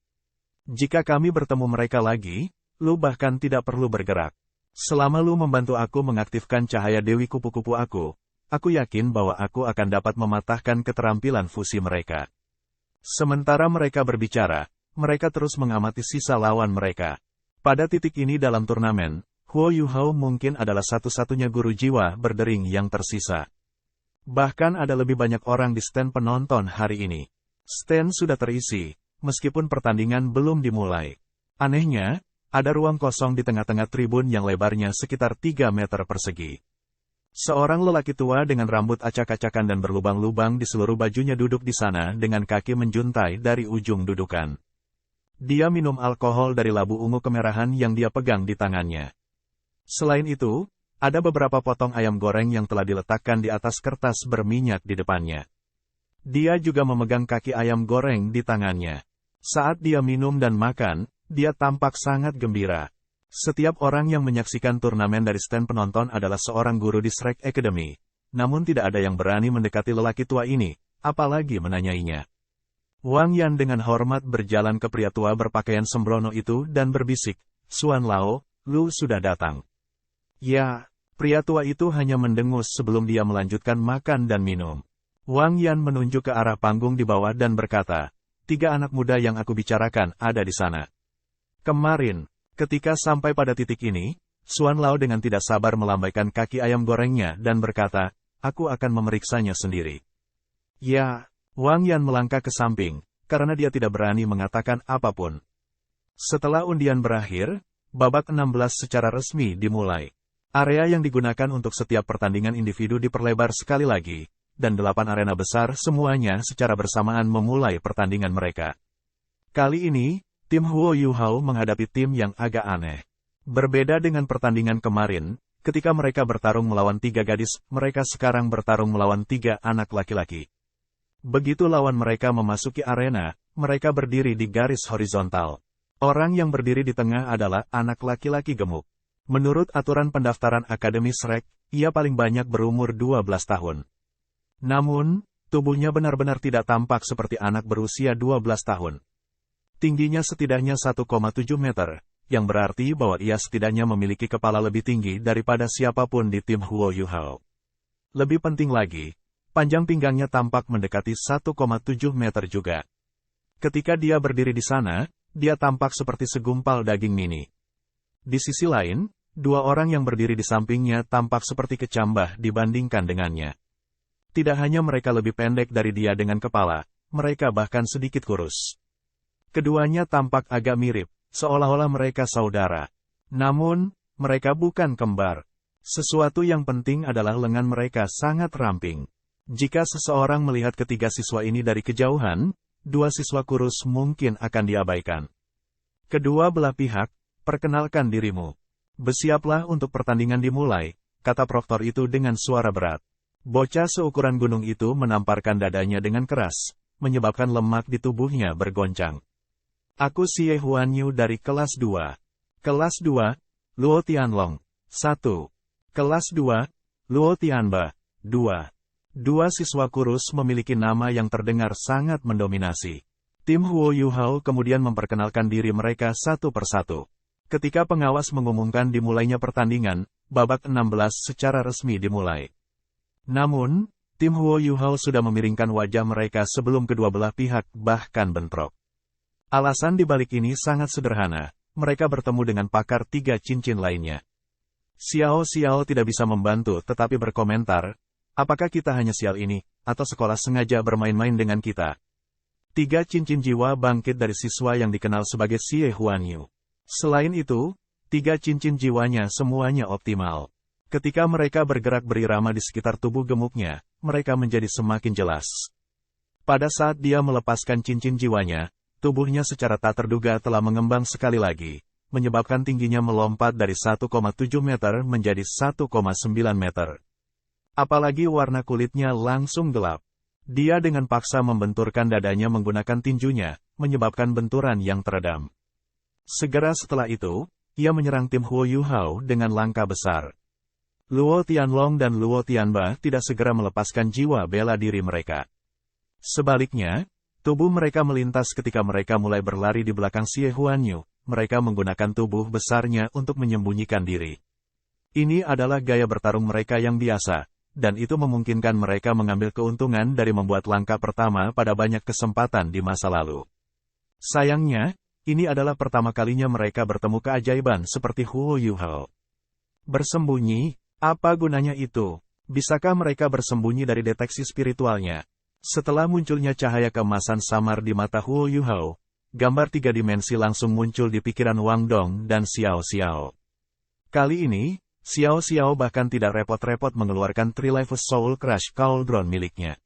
Jika kami bertemu mereka lagi, lu bahkan tidak perlu bergerak. Selama lu membantu aku mengaktifkan cahaya Dewi kupu-kupu aku yakin bahwa aku akan dapat mematahkan keterampilan fusi mereka. Sementara mereka berbicara, mereka terus mengamati sisa lawan mereka. Pada titik ini dalam turnamen, Huo Yuhao mungkin adalah satu-satunya guru jiwa berdering yang tersisa. Bahkan ada lebih banyak orang di stand penonton hari ini. Stand sudah terisi, meskipun pertandingan belum dimulai. Anehnya, ada ruang kosong di tengah-tengah tribun yang lebarnya sekitar 3 meter persegi. Seorang lelaki tua dengan rambut acak-acakan dan berlubang-lubang di seluruh bajunya duduk di sana dengan kaki menjuntai dari ujung dudukan. Dia minum alkohol dari labu ungu kemerahan yang dia pegang di tangannya. Selain itu, ada beberapa potong ayam goreng yang telah diletakkan di atas kertas berminyak di depannya. Dia juga memegang kaki ayam goreng di tangannya. Saat dia minum dan makan, dia tampak sangat gembira. Setiap orang yang menyaksikan turnamen dari stand penonton adalah seorang guru di Shrek Academy, namun tidak ada yang berani mendekati lelaki tua ini, apalagi menanyainya. Wang Yan dengan hormat berjalan ke pria tua berpakaian sembrono itu dan berbisik, Xuan Lao, lu sudah datang. Ya, pria tua itu hanya mendengus sebelum dia melanjutkan makan dan minum. Wang Yan menunjuk ke arah panggung di bawah dan berkata, 3 anak muda yang aku bicarakan ada di sana. Kemarin, ketika sampai pada titik ini, Xuan Lao dengan tidak sabar melambaikan kaki ayam gorengnya dan berkata, aku akan memeriksanya sendiri. Ya, Wang Yan melangkah ke samping, karena dia tidak berani mengatakan apapun. Setelah undian berakhir, babak 16 secara resmi dimulai. Area yang digunakan untuk setiap pertandingan individu diperlebar sekali lagi, dan 8 arena besar semuanya secara bersamaan memulai pertandingan mereka. Kali ini, tim Huo Yuhao menghadapi tim yang agak aneh. Berbeda dengan pertandingan kemarin, ketika mereka bertarung melawan 3 gadis, mereka sekarang bertarung melawan 3 anak laki-laki. Begitu lawan mereka memasuki arena, mereka berdiri di garis horizontal. Orang yang berdiri di tengah adalah anak laki-laki gemuk. Menurut aturan pendaftaran Akademi Shrek, ia paling banyak berumur 12 tahun. Namun, tubuhnya benar-benar tidak tampak seperti anak berusia 12 tahun. Tingginya setidaknya 1,7 meter, yang berarti bahwa ia setidaknya memiliki kepala lebih tinggi daripada siapapun di tim Huo Yuhao. Lebih penting lagi, panjang pinggangnya tampak mendekati 1,7 meter juga. Ketika dia berdiri di sana, dia tampak seperti segumpal daging mini. Di sisi lain, 2 orang yang berdiri di sampingnya tampak seperti kecambah dibandingkan dengannya. Tidak hanya mereka lebih pendek dari dia dengan kepala, mereka bahkan sedikit kurus. Keduanya tampak agak mirip, seolah-olah mereka saudara. Namun, mereka bukan kembar. Sesuatu yang penting adalah lengan mereka sangat ramping. Jika seseorang melihat ketiga siswa ini dari kejauhan, 2 siswa kurus mungkin akan diabaikan. Kedua belah pihak, perkenalkan dirimu. Bersiaplah untuk pertandingan dimulai, kata proktor itu dengan suara berat. Bocah seukuran gunung itu menamparkan dadanya dengan keras, menyebabkan lemak di tubuhnya bergoncang. Aku Xie Huanyu dari kelas 2. Kelas 2, Luo Tianlong. 1. Kelas 2, Luo Tianba. 2. 2 siswa kurus memiliki nama yang terdengar sangat mendominasi. Tim Huo Yuhao kemudian memperkenalkan diri mereka satu persatu. Ketika pengawas mengumumkan dimulainya pertandingan, babak 16 secara resmi dimulai. Namun, Tim Huo Yuhao sudah memiringkan wajah mereka sebelum kedua belah pihak bahkan bentrok. Alasan dibalik ini sangat sederhana, mereka bertemu dengan pakar 3 cincin lainnya. Xiao Xiao tidak bisa membantu tetapi berkomentar, apakah kita hanya sial ini, atau sekolah sengaja bermain-main dengan kita? 3 cincin jiwa bangkit dari siswa yang dikenal sebagai Xie Huanyu. Selain itu, 3 cincin jiwanya semuanya optimal. Ketika mereka bergerak berirama di sekitar tubuh gemuknya, mereka menjadi semakin jelas. Pada saat dia melepaskan cincin jiwanya, tubuhnya secara tak terduga telah mengembang sekali lagi, menyebabkan tingginya melompat dari 1,7 meter menjadi 1,9 meter. Apalagi warna kulitnya langsung gelap. Dia dengan paksa membenturkan dadanya menggunakan tinjunya, menyebabkan benturan yang teredam. Segera setelah itu, ia menyerang tim Huo Yuhao dengan langkah besar. Luo Tianlong dan Luo Tianba tidak segera melepaskan jiwa bela diri mereka. Sebaliknya, tubuh mereka melintas ketika mereka mulai berlari di belakang Xie Huanyu. Mereka menggunakan tubuh besarnya untuk menyembunyikan diri. Ini adalah gaya bertarung mereka yang biasa, dan itu memungkinkan mereka mengambil keuntungan dari membuat langkah pertama pada banyak kesempatan di masa lalu. Sayangnya, ini adalah pertama kalinya mereka bertemu keajaiban seperti Huo Yuhao. Bersembunyi, apa gunanya itu? Bisakah mereka bersembunyi dari deteksi spiritualnya? Setelah munculnya cahaya keemasan samar di mata Huo Yuhao, gambar 3 dimensi langsung muncul di pikiran Wang Dong dan Xiao Xiao. Kali ini, Xiao Xiao bahkan tidak repot-repot mengeluarkan Trilifus Soul Crush Cauldron miliknya.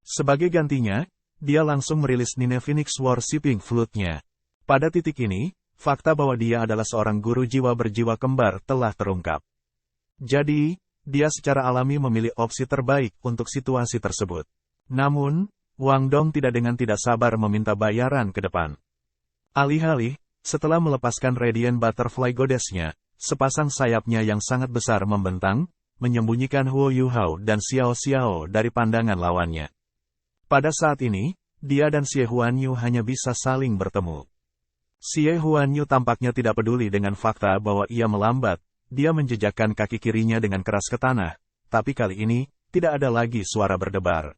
Sebagai gantinya, dia langsung merilis Nine Phoenix Worshipping Flute-nya. Pada titik ini, fakta bahwa dia adalah seorang guru jiwa berjiwa kembar telah terungkap. Jadi, dia secara alami memilih opsi terbaik untuk situasi tersebut. Namun, Wang Dong tidak sabar meminta bayaran ke depan. Alih-alih, setelah melepaskan Radiant Butterfly Goddess-nya, sepasang sayapnya yang sangat besar membentang, menyembunyikan Huo Yuhao dan Xiao Xiao dari pandangan lawannya. Pada saat ini, dia dan Xie Huanyu hanya bisa saling bertemu. Xie Huanyu tampaknya tidak peduli dengan fakta bahwa ia melambat. Dia menjejakkan kaki kirinya dengan keras ke tanah, tapi kali ini, tidak ada lagi suara berdebar.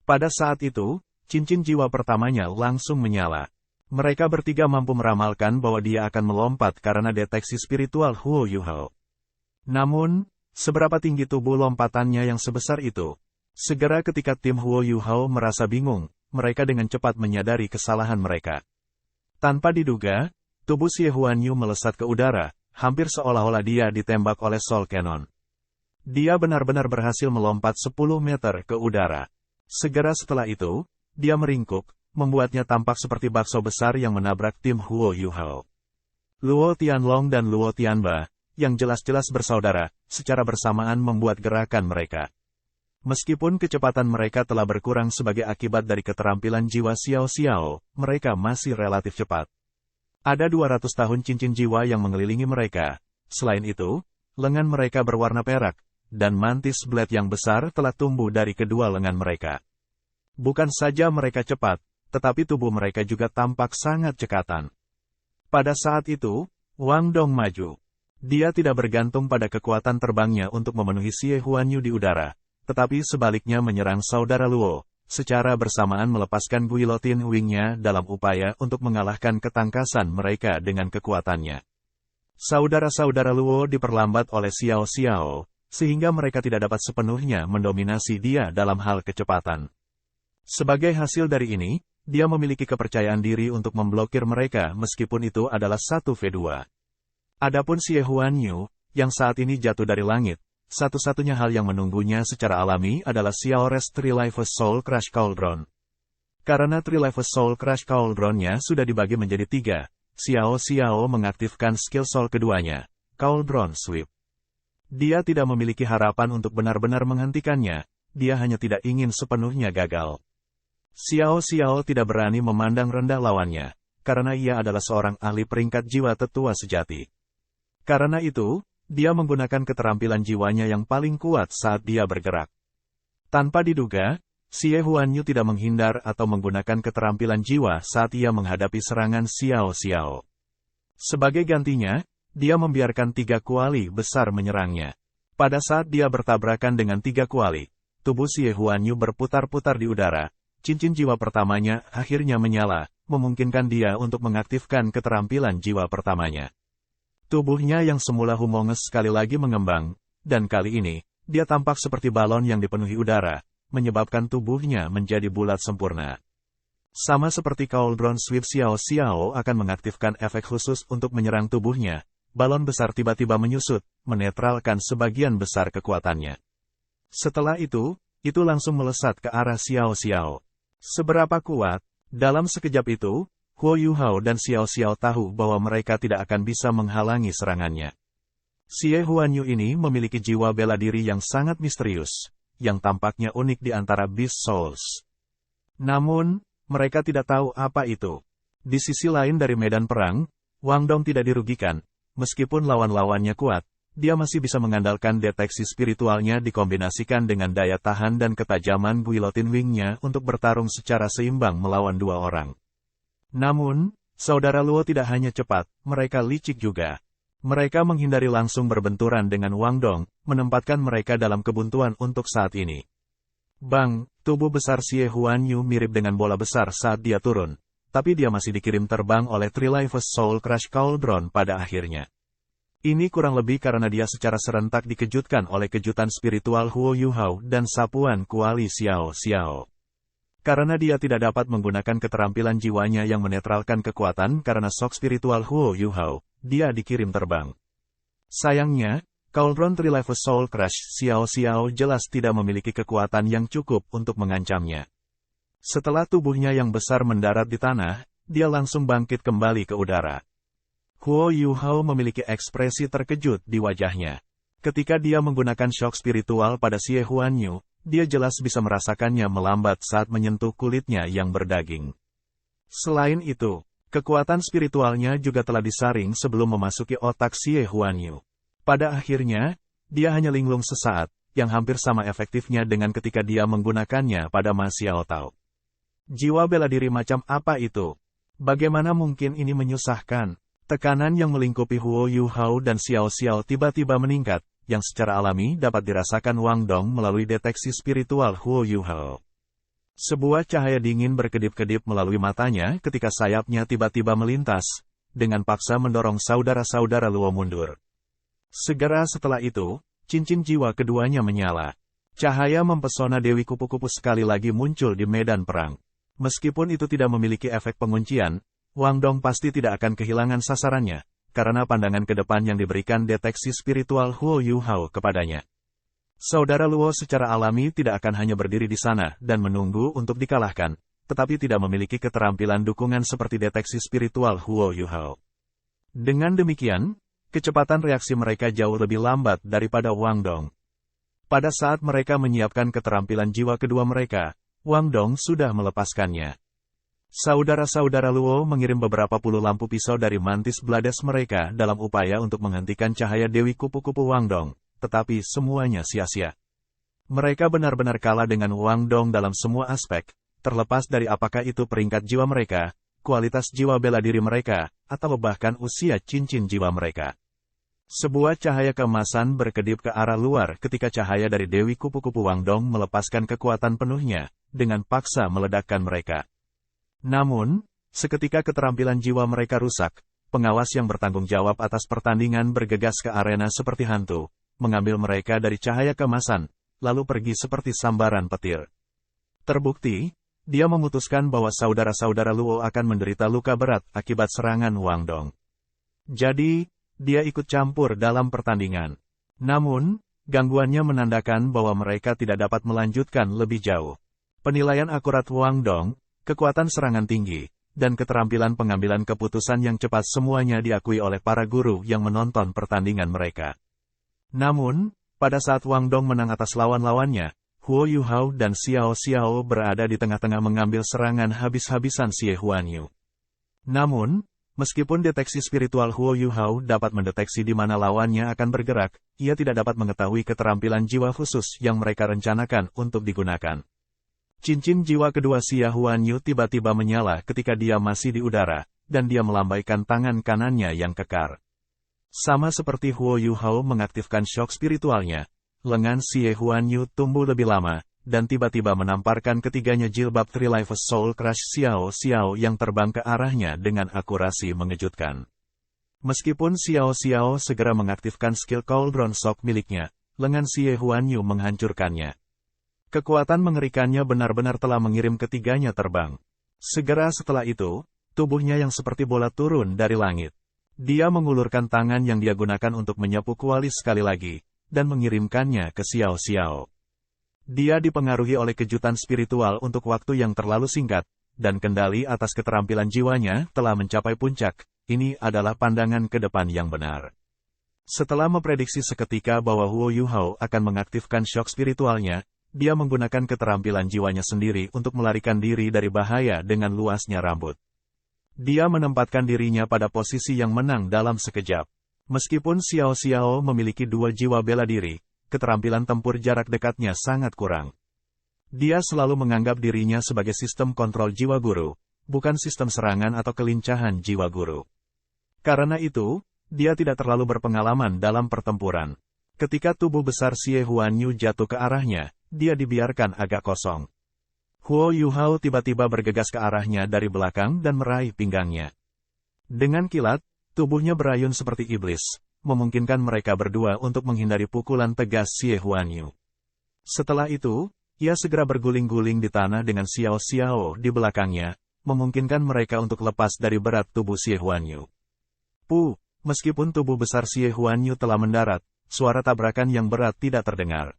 Pada saat itu, cincin jiwa pertamanya langsung menyala. Mereka bertiga mampu meramalkan bahwa dia akan melompat karena deteksi spiritual Huo Yuhao. Namun, seberapa tinggi tubuh lompatannya yang sebesar itu? Segera ketika tim Huo Yuhao merasa bingung, mereka dengan cepat menyadari kesalahan mereka. Tanpa diduga, tubuh Xie Huanyu melesat ke udara, hampir seolah-olah dia ditembak oleh Soul Cannon. Dia benar-benar berhasil melompat 10 meter ke udara. Segera setelah itu, dia meringkuk, membuatnya tampak seperti bakso besar yang menabrak tim Huo Yuhao. Luo Tianlong dan Luo Tianba, yang jelas-jelas bersaudara, secara bersamaan membuat gerakan mereka. Meskipun kecepatan mereka telah berkurang sebagai akibat dari keterampilan jiwa Xiao Xiao, mereka masih relatif cepat. Ada 200 tahun cincin jiwa yang mengelilingi mereka. Selain itu, lengan mereka berwarna perak, dan mantis blade yang besar telah tumbuh dari kedua lengan mereka. Bukan saja mereka cepat, tetapi tubuh mereka juga tampak sangat cekatan. Pada saat itu, Wang Dong maju. Dia tidak bergantung pada kekuatan terbangnya untuk memenuhi Xie Huanyu di udara, tetapi sebaliknya menyerang saudara Luo, secara bersamaan melepaskan guillotine wing-nya dalam upaya untuk mengalahkan ketangkasan mereka dengan kekuatannya. Saudara-saudara Luo diperlambat oleh Xiao Xiao, sehingga mereka tidak dapat sepenuhnya mendominasi dia dalam hal kecepatan. Sebagai hasil dari ini, dia memiliki kepercayaan diri untuk memblokir mereka meskipun itu adalah 1v2. Adapun Xie Huanyu, yang saat ini jatuh dari langit, satu-satunya hal yang menunggunya secara alami adalah Xiao Res Trilifus Soul Crush Cauldron. Karena Trilifus Soul Crush Cauldron-nya sudah dibagi menjadi 3, Xiao Xiao mengaktifkan skill soul keduanya, Cauldron Sweep. Dia tidak memiliki harapan untuk benar-benar menghentikannya, dia hanya tidak ingin sepenuhnya gagal. Xiao Xiao tidak berani memandang rendah lawannya, karena ia adalah seorang ahli peringkat jiwa tetua sejati. Karena itu, dia menggunakan keterampilan jiwanya yang paling kuat saat dia bergerak. Tanpa diduga, Xie Huanyu tidak menghindar atau menggunakan keterampilan jiwa saat ia menghadapi serangan Xiao Xiao. Sebagai gantinya, dia membiarkan 3 kuali besar menyerangnya. Pada saat dia bertabrakan dengan 3 kuali, tubuh Xie Huanyu berputar-putar di udara. Cincin jiwa pertamanya akhirnya menyala, memungkinkan dia untuk mengaktifkan keterampilan jiwa pertamanya. Tubuhnya yang semula humongous sekali lagi mengembang, dan kali ini, dia tampak seperti balon yang dipenuhi udara, menyebabkan tubuhnya menjadi bulat sempurna. Sama seperti Cauldron Sweep Xiao Xiao akan mengaktifkan efek khusus untuk menyerang tubuhnya, balon besar tiba-tiba menyusut, menetralkan sebagian besar kekuatannya. Setelah itu langsung melesat ke arah Xiao Xiao. Seberapa kuat? Dalam sekejap itu, Huo Yuhao dan Xiao Xiao tahu bahwa mereka tidak akan bisa menghalangi serangannya. Xie Huanyu ini memiliki jiwa bela diri yang sangat misterius, yang tampaknya unik di antara Beast Souls. Namun, mereka tidak tahu apa itu. Di sisi lain dari medan perang, Wang Dong tidak dirugikan. Meskipun lawan-lawannya kuat, dia masih bisa mengandalkan deteksi spiritualnya dikombinasikan dengan daya tahan dan ketajaman guillotine wing-nya untuk bertarung secara seimbang melawan dua orang. Namun, saudara Luo tidak hanya cepat, mereka licik juga. Mereka menghindari langsung berbenturan dengan Wang Dong, menempatkan mereka dalam kebuntuan untuk saat ini. Bang, tubuh besar Xie Huanyu mirip dengan bola besar saat dia turun, tapi dia masih dikirim terbang oleh Trilife's Soul Crush Cauldron pada akhirnya. Ini kurang lebih karena dia secara serentak dikejutkan oleh kejutan spiritual Huo Yuhao dan sapuan kuali Xiao Xiao. Karena dia tidak dapat menggunakan keterampilan jiwanya yang menetralkan kekuatan karena shock spiritual Huo Yuhao, dia dikirim terbang. Sayangnya, Cauldron Trilife's Soul Crush Xiao Xiao jelas tidak memiliki kekuatan yang cukup untuk mengancamnya. Setelah tubuhnya yang besar mendarat di tanah, dia langsung bangkit kembali ke udara. Huo Yuhao memiliki ekspresi terkejut di wajahnya. Ketika dia menggunakan shock spiritual pada Xie Huanyu, dia jelas bisa merasakannya melambat saat menyentuh kulitnya yang berdaging. Selain itu, kekuatan spiritualnya juga telah disaring sebelum memasuki otak Xie Huanyu. Pada akhirnya, dia hanya linglung sesaat, yang hampir sama efektifnya dengan ketika dia menggunakannya pada Ma Xiao Tao. Jiwa bela diri macam apa itu? Bagaimana mungkin ini menyusahkan? Tekanan yang melingkupi Huo Yuhao dan Xiao Xiao tiba-tiba meningkat, yang secara alami dapat dirasakan Wang Dong melalui deteksi spiritual Huo Yuhao. Sebuah cahaya dingin berkedip-kedip melalui matanya ketika sayapnya tiba-tiba melintas, dengan paksa mendorong saudara-saudara Luo mundur. Segera setelah itu, cincin jiwa keduanya menyala. Cahaya mempesona Dewi Kupu-Kupu sekali lagi muncul di medan perang. Meskipun itu tidak memiliki efek penguncian, Wang Dong pasti tidak akan kehilangan sasarannya, karena pandangan ke depan yang diberikan deteksi spiritual Huo Yuhao kepadanya. Saudara Luo secara alami tidak akan hanya berdiri di sana dan menunggu untuk dikalahkan, tetapi tidak memiliki keterampilan dukungan seperti deteksi spiritual Huo Yuhao. Dengan demikian, kecepatan reaksi mereka jauh lebih lambat daripada Wang Dong. Pada saat mereka menyiapkan keterampilan jiwa kedua mereka, Wang Dong sudah melepaskannya. Saudara-saudara Luo mengirim beberapa puluh lampu pisau dari mantis Blades mereka dalam upaya untuk menghentikan cahaya Dewi Kupu-Kupu Wang Dong, tetapi semuanya sia-sia. Mereka benar-benar kalah dengan Wang Dong dalam semua aspek, terlepas dari apakah itu peringkat jiwa mereka, kualitas jiwa bela diri mereka, atau bahkan usia cincin jiwa mereka. Sebuah cahaya keemasan berkedip ke arah luar ketika cahaya dari Dewi Kupu-Kupu Wang Dong melepaskan kekuatan penuhnya, dengan paksa meledakkan mereka. Namun, seketika keterampilan jiwa mereka rusak, pengawas yang bertanggung jawab atas pertandingan bergegas ke arena seperti hantu, mengambil mereka dari cahaya keemasan, lalu pergi seperti sambaran petir. Terbukti, dia memutuskan bahwa saudara-saudara Luo akan menderita luka berat akibat serangan Wang Dong. Jadi, dia ikut campur dalam pertandingan. Namun, gangguannya menandakan bahwa mereka tidak dapat melanjutkan lebih jauh. Penilaian akurat Wang Dong, kekuatan serangan tinggi, dan keterampilan pengambilan keputusan yang cepat semuanya diakui oleh para guru yang menonton pertandingan mereka. Namun, pada saat Wang Dong menang atas lawan-lawannya, Huo Yuhao dan Xiao Xiao berada di tengah-tengah mengambil serangan habis-habisan Xie Huanyu. Namun, meskipun deteksi spiritual Huo Yuhao dapat mendeteksi di mana lawannya akan bergerak, ia tidak dapat mengetahui keterampilan jiwa khusus yang mereka rencanakan untuk digunakan. Cincin jiwa kedua Xie Huanyu tiba-tiba menyala ketika dia masih di udara, dan dia melambaikan tangan kanannya yang kekar. Sama seperti Huo Yuhao mengaktifkan shock spiritualnya, lengan Xie Huanyu tumbuh lebih lama, dan tiba-tiba menamparkan ketiganya jilbab Three Lives Soul Crush Xiao Xiao yang terbang ke arahnya dengan akurasi mengejutkan. Meskipun Xiao Xiao segera mengaktifkan skill Cauldron Shock miliknya, lengan Xie Huanyu menghancurkannya. Kekuatan mengerikannya benar-benar telah mengirim ketiganya terbang. Segera setelah itu, tubuhnya yang seperti bola turun dari langit. Dia mengulurkan tangan yang dia gunakan untuk menyapu kualis sekali lagi, dan mengirimkannya ke Xiao Xiao. Dia dipengaruhi oleh kejutan spiritual untuk waktu yang terlalu singkat, dan kendali atas keterampilan jiwanya telah mencapai puncak. Ini adalah pandangan ke depan yang benar. Setelah memprediksi seketika bahwa Huo Yuhao akan mengaktifkan shock spiritualnya, dia menggunakan keterampilan jiwanya sendiri untuk melarikan diri dari bahaya dengan luasnya rambut. Dia menempatkan dirinya pada posisi yang menang dalam sekejap. Meskipun Xiao Xiao memiliki 2 jiwa bela diri, keterampilan tempur jarak dekatnya sangat kurang. Dia selalu menganggap dirinya sebagai sistem kontrol jiwa guru, bukan sistem serangan atau kelincahan jiwa guru. Karena itu, dia tidak terlalu berpengalaman dalam pertempuran. Ketika tubuh besar Xie Huanyu jatuh ke arahnya, dia dibiarkan agak kosong. Huo Yuhao tiba-tiba bergegas ke arahnya dari belakang dan meraih pinggangnya. Dengan kilat, tubuhnya berayun seperti iblis, memungkinkan mereka berdua untuk menghindari pukulan tegas Xie Huanyu. Setelah itu, ia segera berguling-guling di tanah dengan Xiao Xiao di belakangnya, memungkinkan mereka untuk lepas dari berat tubuh Xie Huanyu. Meskipun tubuh besar Xie Huanyu telah mendarat, suara tabrakan yang berat tidak terdengar.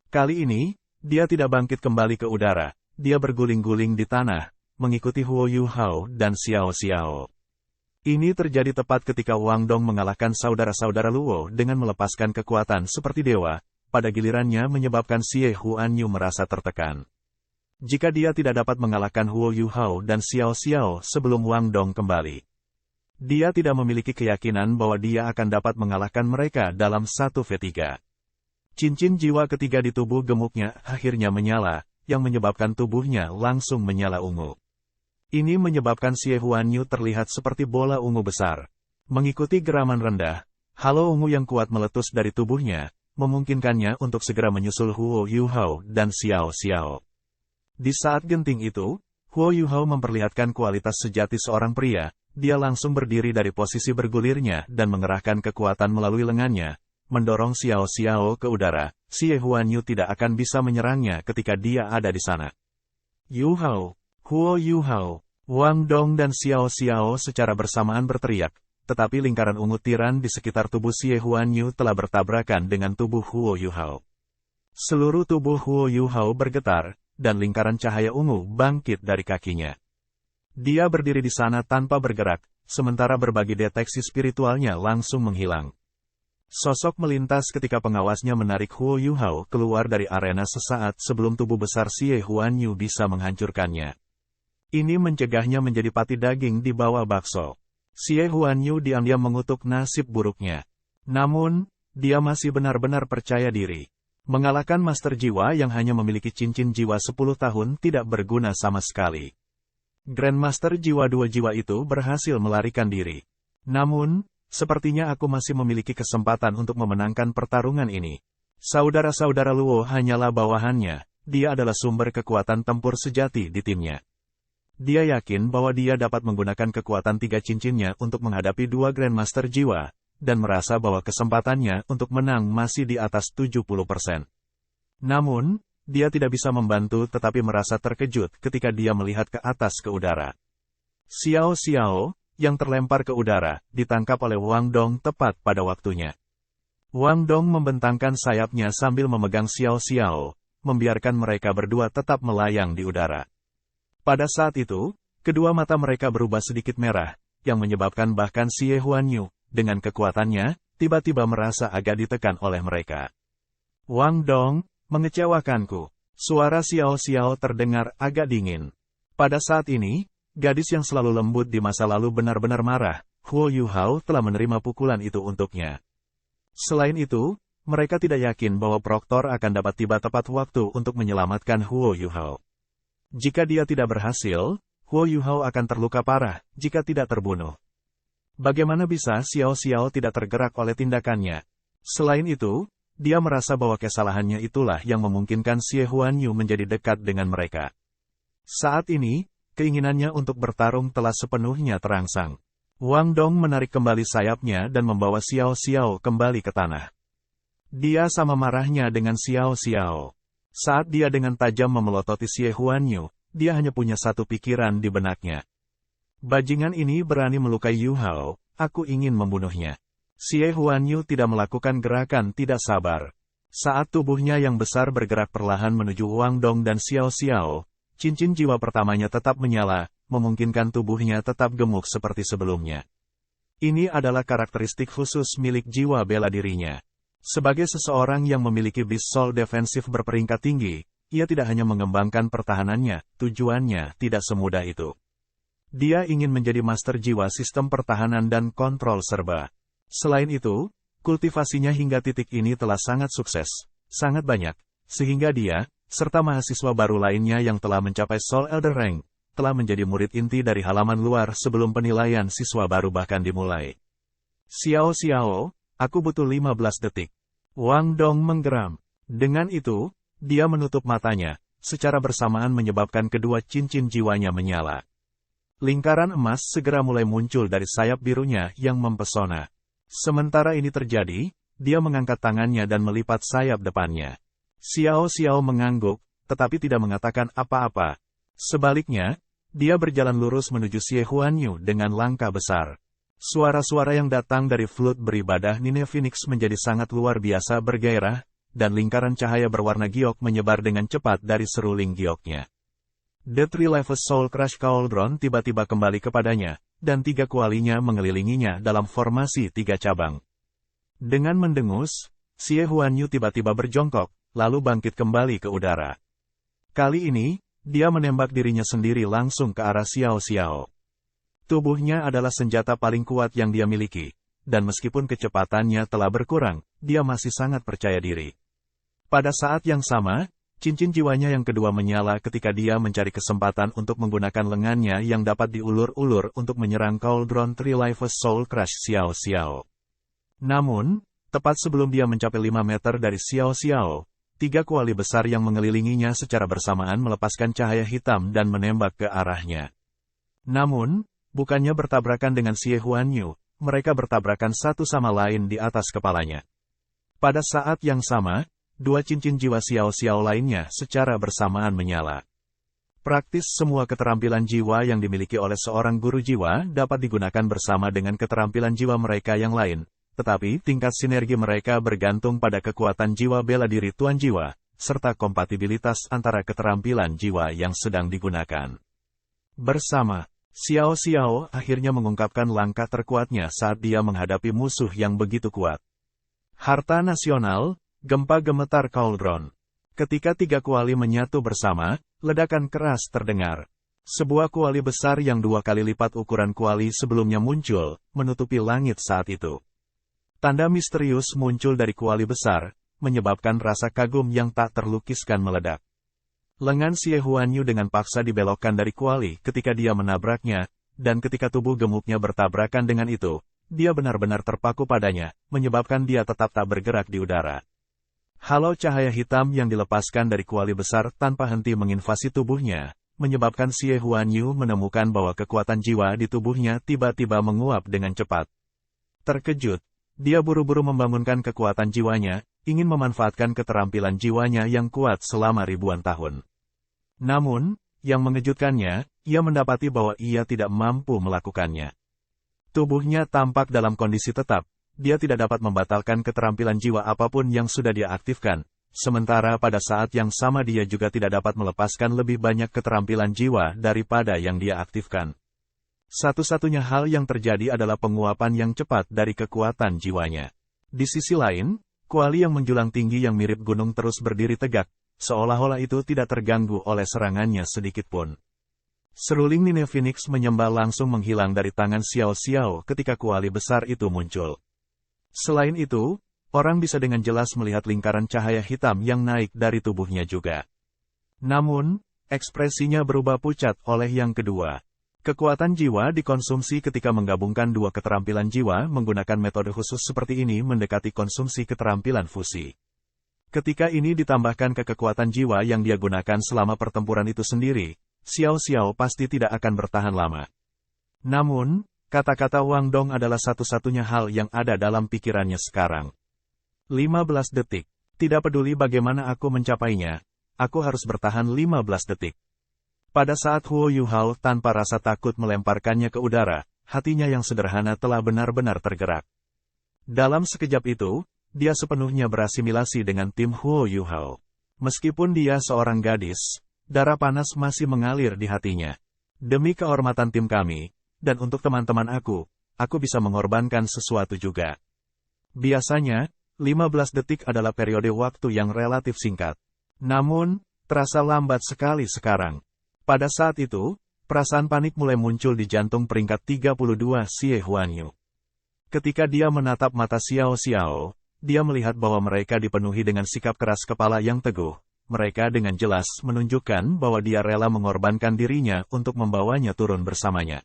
Kali ini, dia tidak bangkit kembali ke udara, dia berguling-guling di tanah, mengikuti Huo Yuhao dan Xiao Xiao. Ini terjadi tepat ketika Wang Dong mengalahkan saudara-saudara Luo dengan melepaskan kekuatan seperti dewa, pada gilirannya menyebabkan Xie Huanyu merasa tertekan. Jika dia tidak dapat mengalahkan Huo Yuhao dan Xiao Xiao sebelum Wang Dong kembali, dia tidak memiliki keyakinan bahwa dia akan dapat mengalahkan mereka dalam 1v3. Cincin jiwa ketiga di tubuh gemuknya akhirnya menyala, yang menyebabkan tubuhnya langsung menyala ungu. Ini menyebabkan Xie Huanyu terlihat seperti bola ungu besar. Mengikuti geraman rendah, halo ungu yang kuat meletus dari tubuhnya, memungkinkannya untuk segera menyusul Huo Yuhao dan Xiao Xiao. Di saat genting itu, Huo Yuhao memperlihatkan kualitas sejati seorang pria, dia langsung berdiri dari posisi bergulirnya dan mengerahkan kekuatan melalui lengannya, mendorong Xiao Xiao ke udara. Xie Huanyu tidak akan bisa menyerangnya ketika dia ada di sana. Yuhao, Huo Yuhao, Wang Dong dan Xiao Xiao secara bersamaan berteriak, tetapi lingkaran ungu tiran di sekitar tubuh Xie Huanyu telah bertabrakan dengan tubuh Huo Yuhao. Seluruh tubuh Huo Yuhao bergetar, dan lingkaran cahaya ungu bangkit dari kakinya. Dia berdiri di sana tanpa bergerak, sementara berbagai deteksi spiritualnya langsung menghilang. Sosok melintas ketika pengawasnya menarik Huo Yuhao keluar dari arena sesaat sebelum tubuh besar Xie Huanyu bisa menghancurkannya. Ini mencegahnya menjadi pati daging di bawah bakso. Xie Huanyu diam-diam mengutuk nasib buruknya. Namun, dia masih benar-benar percaya diri. Mengalahkan Master Jiwa yang hanya memiliki cincin jiwa 10 tahun tidak berguna sama sekali. Grandmaster Jiwa 2 jiwa itu berhasil melarikan diri. Namun, sepertinya aku masih memiliki kesempatan untuk memenangkan pertarungan ini. Saudara-saudara Luo hanyalah bawahannya, dia adalah sumber kekuatan tempur sejati di timnya. Dia yakin bahwa dia dapat menggunakan kekuatan 3 cincinnya untuk menghadapi 2 Grandmaster Jiwa, dan merasa bahwa kesempatannya untuk menang masih di atas 70%. Namun, dia tidak bisa membantu tetapi merasa terkejut ketika dia melihat ke atas ke udara. Xiao Xiao, yang terlempar ke udara, ditangkap oleh Wang Dong tepat pada waktunya. Wang Dong membentangkan sayapnya sambil memegang Xiao Xiao, membiarkan mereka berdua tetap melayang di udara. Pada saat itu, kedua mata mereka berubah sedikit merah, yang menyebabkan bahkan Xie Huanyu, dengan kekuatannya, tiba-tiba merasa agak ditekan oleh mereka. Wang Dong, mengecewakanku. Suara Xiao Xiao terdengar agak dingin. Pada saat ini, gadis yang selalu lembut di masa lalu benar-benar marah. Huo Yuhao telah menerima pukulan itu untuknya. Selain itu, mereka tidak yakin bahwa Proktor akan dapat tiba tepat waktu untuk menyelamatkan Huo Yuhao. Jika dia tidak berhasil, Huo Yuhao akan terluka parah jika tidak terbunuh. Bagaimana bisa Xiao Xiao tidak tergerak oleh tindakannya? Selain itu, dia merasa bahwa kesalahannya itulah yang memungkinkan Xie Huanyu menjadi dekat dengan mereka. Saat ini, keinginannya untuk bertarung telah sepenuhnya terangsang. Wang Dong menarik kembali sayapnya dan membawa Xiao Xiao kembali ke tanah. Dia sama marahnya dengan Xiao Xiao. Saat dia dengan tajam memelototi Xie Huanyu, dia hanya punya satu pikiran di benaknya. Bajingan ini berani melukai Yu Hao, aku ingin membunuhnya. Xie Huanyu tidak melakukan gerakan tidak sabar. Saat tubuhnya yang besar bergerak perlahan menuju Wang Dong dan Xiao Xiao, cincin jiwa pertamanya tetap menyala, memungkinkan tubuhnya tetap gemuk seperti sebelumnya. Ini adalah karakteristik khusus milik jiwa bela dirinya. Sebagai seseorang yang memiliki Beast Soul defensif berperingkat tinggi, ia tidak hanya mengembangkan pertahanannya, tujuannya tidak semudah itu. Dia ingin menjadi master jiwa sistem pertahanan dan kontrol serba. Selain itu, kultivasinya hingga titik ini telah sangat sukses, sangat banyak, sehingga dia, serta mahasiswa baru lainnya yang telah mencapai Soul Elder Rank, telah menjadi murid inti dari halaman luar sebelum penilaian siswa baru bahkan dimulai. Xiao Xiao, aku butuh 15 detik. Wang Dong menggeram. Dengan itu, dia menutup matanya, secara bersamaan menyebabkan kedua cincin jiwanya menyala. Lingkaran emas segera mulai muncul dari sayap birunya yang mempesona. Sementara ini terjadi, dia mengangkat tangannya dan melipat sayap depannya. Xiao Xiao mengangguk, tetapi tidak mengatakan apa-apa. Sebaliknya, dia berjalan lurus menuju Xie Huanyu dengan langkah besar. Suara-suara yang datang dari flute beribadah Nine Phoenix menjadi sangat luar biasa bergairah, dan lingkaran cahaya berwarna giok menyebar dengan cepat dari seruling gioknya. The Three Lives Soul Crush Cauldron tiba-tiba kembali kepadanya, dan 3 kualinya mengelilinginya dalam formasi 3 cabang. Dengan mendengus, Xie Huanyu tiba-tiba berjongkok, lalu bangkit kembali ke udara. Kali ini, dia menembak dirinya sendiri langsung ke arah Xiao Xiao. Tubuhnya adalah senjata paling kuat yang dia miliki, dan meskipun kecepatannya telah berkurang, dia masih sangat percaya diri. Pada saat yang sama, cincin jiwanya yang kedua menyala ketika dia mencari kesempatan untuk menggunakan lengannya yang dapat diulur-ulur untuk menyerang Cauldron Three Lives Soul Crush Xiao Xiao. Namun, tepat sebelum dia mencapai 5 meter dari Xiao Xiao, 3 kuali besar yang mengelilinginya secara bersamaan melepaskan cahaya hitam dan menembak ke arahnya. Namun, bukannya bertabrakan dengan Xie Huanyu, mereka bertabrakan satu sama lain di atas kepalanya. Pada saat yang sama, 2 cincin jiwa Xiao Xiao lainnya secara bersamaan menyala. Praktis semua keterampilan jiwa yang dimiliki oleh seorang guru jiwa dapat digunakan bersama dengan keterampilan jiwa mereka yang lain, tetapi tingkat sinergi mereka bergantung pada kekuatan jiwa bela diri tuan jiwa, serta kompatibilitas antara keterampilan jiwa yang sedang digunakan. Bersama, Xiao Xiao akhirnya mengungkapkan langkah terkuatnya saat dia menghadapi musuh yang begitu kuat. Harta nasional, gempa gemetar Cauldron. Ketika 3 kuali menyatu bersama, ledakan keras terdengar. Sebuah kuali besar yang 2 kali lipat ukuran kuali sebelumnya muncul, menutupi langit saat itu. Tanda misterius muncul dari kuali besar, menyebabkan rasa kagum yang tak terlukiskan meledak. Lengan Xie Huanyu dengan paksa dibelokkan dari kuali ketika dia menabraknya, dan ketika tubuh gemuknya bertabrakan dengan itu, dia benar-benar terpaku padanya, menyebabkan dia tetap tak bergerak di udara. Halau cahaya hitam yang dilepaskan dari kuali besar tanpa henti menginvasi tubuhnya, menyebabkan Xie Huanyu menemukan bahwa kekuatan jiwa di tubuhnya tiba-tiba menguap dengan cepat. Terkejut, dia buru-buru membangunkan kekuatan jiwanya, ingin memanfaatkan keterampilan jiwanya yang kuat selama ribuan tahun. Namun, yang mengejutkannya, ia mendapati bahwa ia tidak mampu melakukannya. Tubuhnya tampak dalam kondisi tetap. Dia tidak dapat membatalkan keterampilan jiwa apapun yang sudah dia aktifkan, sementara pada saat yang sama dia juga tidak dapat melepaskan lebih banyak keterampilan jiwa daripada yang dia aktifkan. Satu-satunya hal yang terjadi adalah penguapan yang cepat dari kekuatan jiwanya. Di sisi lain, kuali yang menjulang tinggi yang mirip gunung terus berdiri tegak, seolah-olah itu tidak terganggu oleh serangannya sedikitpun. Seruling Nine Phoenix menyembah langsung menghilang dari tangan Xiao Xiao ketika kuali besar itu muncul. Selain itu, orang bisa dengan jelas melihat lingkaran cahaya hitam yang naik dari tubuhnya juga. Namun, ekspresinya berubah pucat oleh yang kedua. Kekuatan jiwa dikonsumsi ketika menggabungkan dua keterampilan jiwa menggunakan metode khusus seperti ini mendekati konsumsi keterampilan fusi. Ketika ini ditambahkan ke kekuatan jiwa yang dia gunakan selama pertempuran itu sendiri, Xiao Xiao pasti tidak akan bertahan lama. Namun, kata-kata Wang Dong adalah satu-satunya hal yang ada dalam pikirannya sekarang. 15 detik. Tidak peduli bagaimana aku mencapainya, aku harus bertahan 15 detik. Pada saat Huo Yuhao tanpa rasa takut melemparkannya ke udara, hatinya yang sederhana telah benar-benar tergerak. Dalam sekejap itu, dia sepenuhnya berasimilasi dengan tim Huo Yuhao. Meskipun dia seorang gadis, darah panas masih mengalir di hatinya. Demi kehormatan tim kami, dan untuk teman-teman aku bisa mengorbankan sesuatu juga. Biasanya, 15 detik adalah periode waktu yang relatif singkat. Namun, terasa lambat sekali sekarang. Pada saat itu, perasaan panik mulai muncul di jantung peringkat 32 Xie Huanyu. Ketika dia menatap mata Xiao Xiao, dia melihat bahwa mereka dipenuhi dengan sikap keras kepala yang teguh. Mereka dengan jelas menunjukkan bahwa dia rela mengorbankan dirinya untuk membawanya turun bersamanya.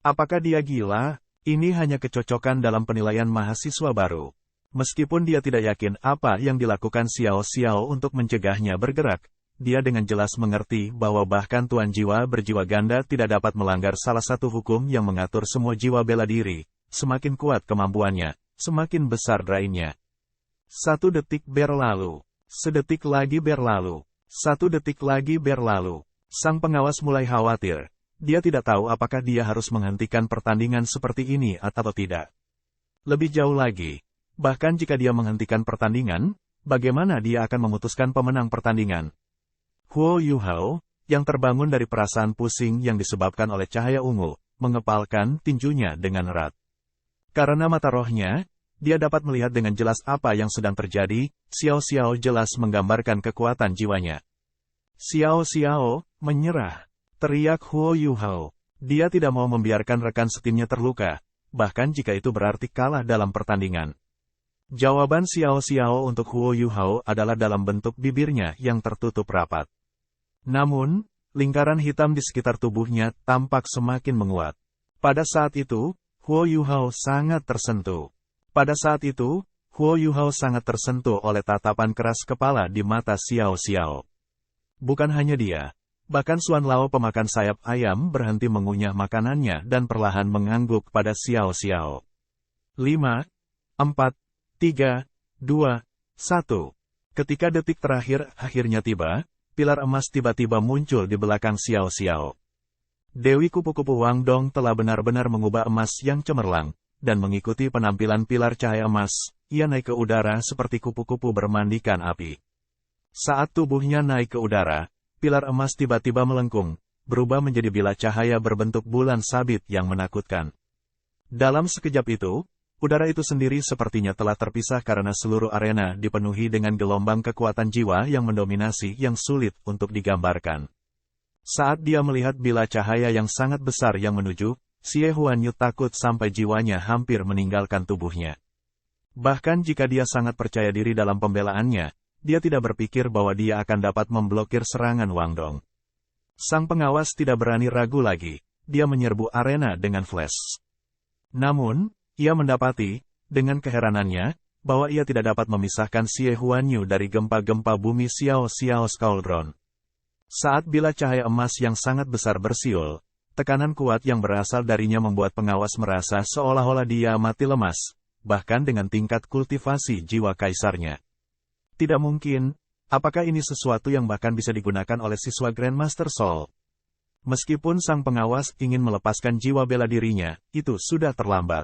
Apakah dia gila? Ini hanya kecocokan dalam penilaian mahasiswa baru. Meskipun dia tidak yakin apa yang dilakukan Xiao Xiao untuk mencegahnya bergerak, dia dengan jelas mengerti bahwa bahkan Tuan Jiwa berjiwa ganda tidak dapat melanggar salah satu hukum yang mengatur semua jiwa bela diri. Semakin kuat kemampuannya, semakin besar drainnya. 1 detik berlalu. Sedetik lagi berlalu. 1 detik lagi berlalu. Sang pengawas mulai khawatir. Dia tidak tahu apakah dia harus menghentikan pertandingan seperti ini atau tidak. Lebih jauh lagi, bahkan jika dia menghentikan pertandingan, bagaimana dia akan memutuskan pemenang pertandingan? Huo Yuhao, yang terbangun dari perasaan pusing yang disebabkan oleh cahaya ungu, mengepalkan tinjunya dengan erat. Karena mata rohnya, dia dapat melihat dengan jelas apa yang sedang terjadi. Xiao Xiao jelas menggambarkan kekuatan jiwanya. Xiao Xiao, menyerah, teriak Huo Yuhao. Dia tidak mau membiarkan rekan setimnya terluka, bahkan jika itu berarti kalah dalam pertandingan. Jawaban Xiao Xiao untuk Huo Yuhao adalah dalam bentuk bibirnya yang tertutup rapat. Namun, lingkaran hitam di sekitar tubuhnya tampak semakin menguat. Pada saat itu, Huo Yuhao sangat tersentuh. Pada saat itu, Huo Yuhao sangat tersentuh oleh tatapan keras kepala di mata Xiao Xiao. Bukan hanya dia, bahkan Xuan Lao pemakan sayap ayam berhenti mengunyah makanannya dan perlahan mengangguk pada Xiao Xiao. 5, 4, 3, 2, 1. Ketika detik terakhir akhirnya tiba, pilar emas tiba-tiba muncul di belakang Xiao Xiao. Dewi kupu-kupu Wang Dong telah benar-benar mengubah emas yang cemerlang, dan mengikuti penampilan pilar cahaya emas, ia naik ke udara seperti kupu-kupu bermandikan api. Saat tubuhnya naik ke udara, pilar emas tiba-tiba melengkung, berubah menjadi bilah cahaya berbentuk bulan sabit yang menakutkan. Dalam sekejap itu, udara itu sendiri sepertinya telah terpisah karena seluruh arena dipenuhi dengan gelombang kekuatan jiwa yang mendominasi yang sulit untuk digambarkan. Saat dia melihat bilah cahaya yang sangat besar yang menuju, Xie Huanyu takut sampai jiwanya hampir meninggalkan tubuhnya. Bahkan jika dia sangat percaya diri dalam pembelaannya, dia tidak berpikir bahwa dia akan dapat memblokir serangan Wang Dong. Sang pengawas tidak berani ragu lagi, dia menyerbu arena dengan flash. Namun, ia mendapati, dengan keheranannya, bahwa ia tidak dapat memisahkan Xie Huanyu dari gempa-gempa bumi Xiao Xiao Cauldron. Saat bilah cahaya emas yang sangat besar bersiul, tekanan kuat yang berasal darinya membuat pengawas merasa seolah-olah dia mati lemas, bahkan dengan tingkat kultivasi jiwa kaisarnya. Tidak mungkin, apakah ini sesuatu yang bahkan bisa digunakan oleh siswa Grandmaster Soul? Meskipun sang pengawas ingin melepaskan jiwa bela dirinya, itu sudah terlambat.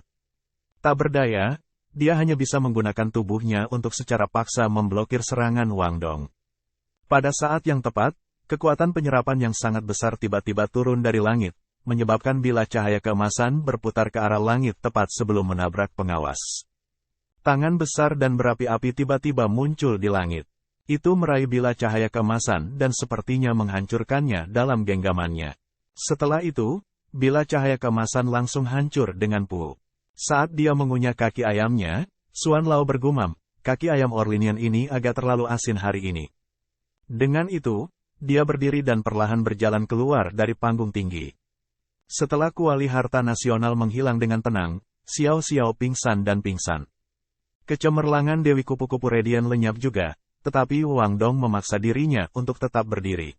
Tak berdaya, dia hanya bisa menggunakan tubuhnya untuk secara paksa memblokir serangan Wang Dong. Pada saat yang tepat, kekuatan penyerapan yang sangat besar tiba-tiba turun dari langit, menyebabkan bilah cahaya keemasan berputar ke arah langit tepat sebelum menabrak pengawas. Tangan besar dan berapi-api tiba-tiba muncul di langit. Itu meraih bilah cahaya keemasan dan sepertinya menghancurkannya dalam genggamannya. Setelah itu, bilah cahaya keemasan langsung hancur dengan puh. Saat dia mengunyah kaki ayamnya, Xuan Lao bergumam, kaki ayam Orlinian ini agak terlalu asin hari ini. Dengan itu, dia berdiri dan perlahan berjalan keluar dari panggung tinggi. Setelah kuali harta nasional menghilang dengan tenang, Xiao Xiao pingsan dan pingsan. Kecemerlangan Dewi Kupu-Kupu Radiant lenyap juga, tetapi Wang Dong memaksa dirinya untuk tetap berdiri.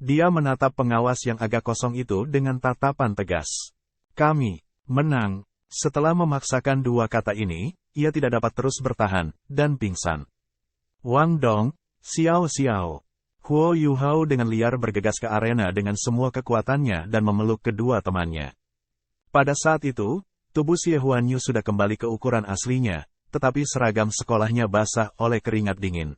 Dia menatap pengawas yang agak kosong itu dengan tatapan tegas. Kami menang. Setelah memaksakan dua kata ini, ia tidak dapat terus bertahan, dan pingsan. Wang Dong, Xiao Xiao. Huo Yuhao dengan liar bergegas ke arena dengan semua kekuatannya dan memeluk kedua temannya. Pada saat itu, tubuh Xie Huanyu sudah kembali ke ukuran aslinya, tetapi seragam sekolahnya basah oleh keringat dingin.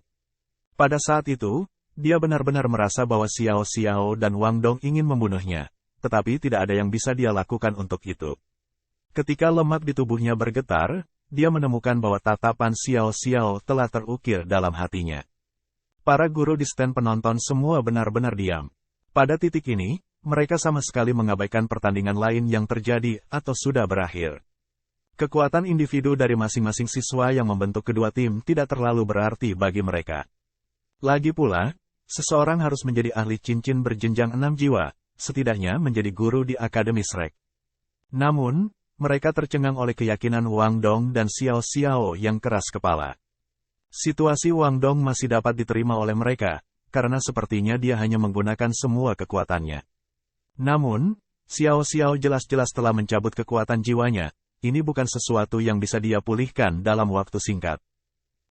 Pada saat itu, dia benar-benar merasa bahwa Xiao Xiao dan Wang Dong ingin membunuhnya, tetapi tidak ada yang bisa dia lakukan untuk itu. Ketika lemak di tubuhnya bergetar, dia menemukan bahwa tatapan Xiao Xiao telah terukir dalam hatinya. Para guru di stand penonton semua benar-benar diam. Pada titik ini, mereka sama sekali mengabaikan pertandingan lain yang terjadi atau sudah berakhir. Kekuatan individu dari masing-masing siswa yang membentuk kedua tim tidak terlalu berarti bagi mereka. Lagi pula, seseorang harus menjadi ahli cincin berjenjang 6 jiwa, setidaknya menjadi guru di Akademi Shrek. Namun, mereka tercengang oleh keyakinan Wang Dong dan Xiao Xiao yang keras kepala. Situasi Wang Dong masih dapat diterima oleh mereka, karena sepertinya dia hanya menggunakan semua kekuatannya. Namun, Xiao Xiao jelas-jelas telah mencabut kekuatan jiwanya, ini bukan sesuatu yang bisa dia pulihkan dalam waktu singkat.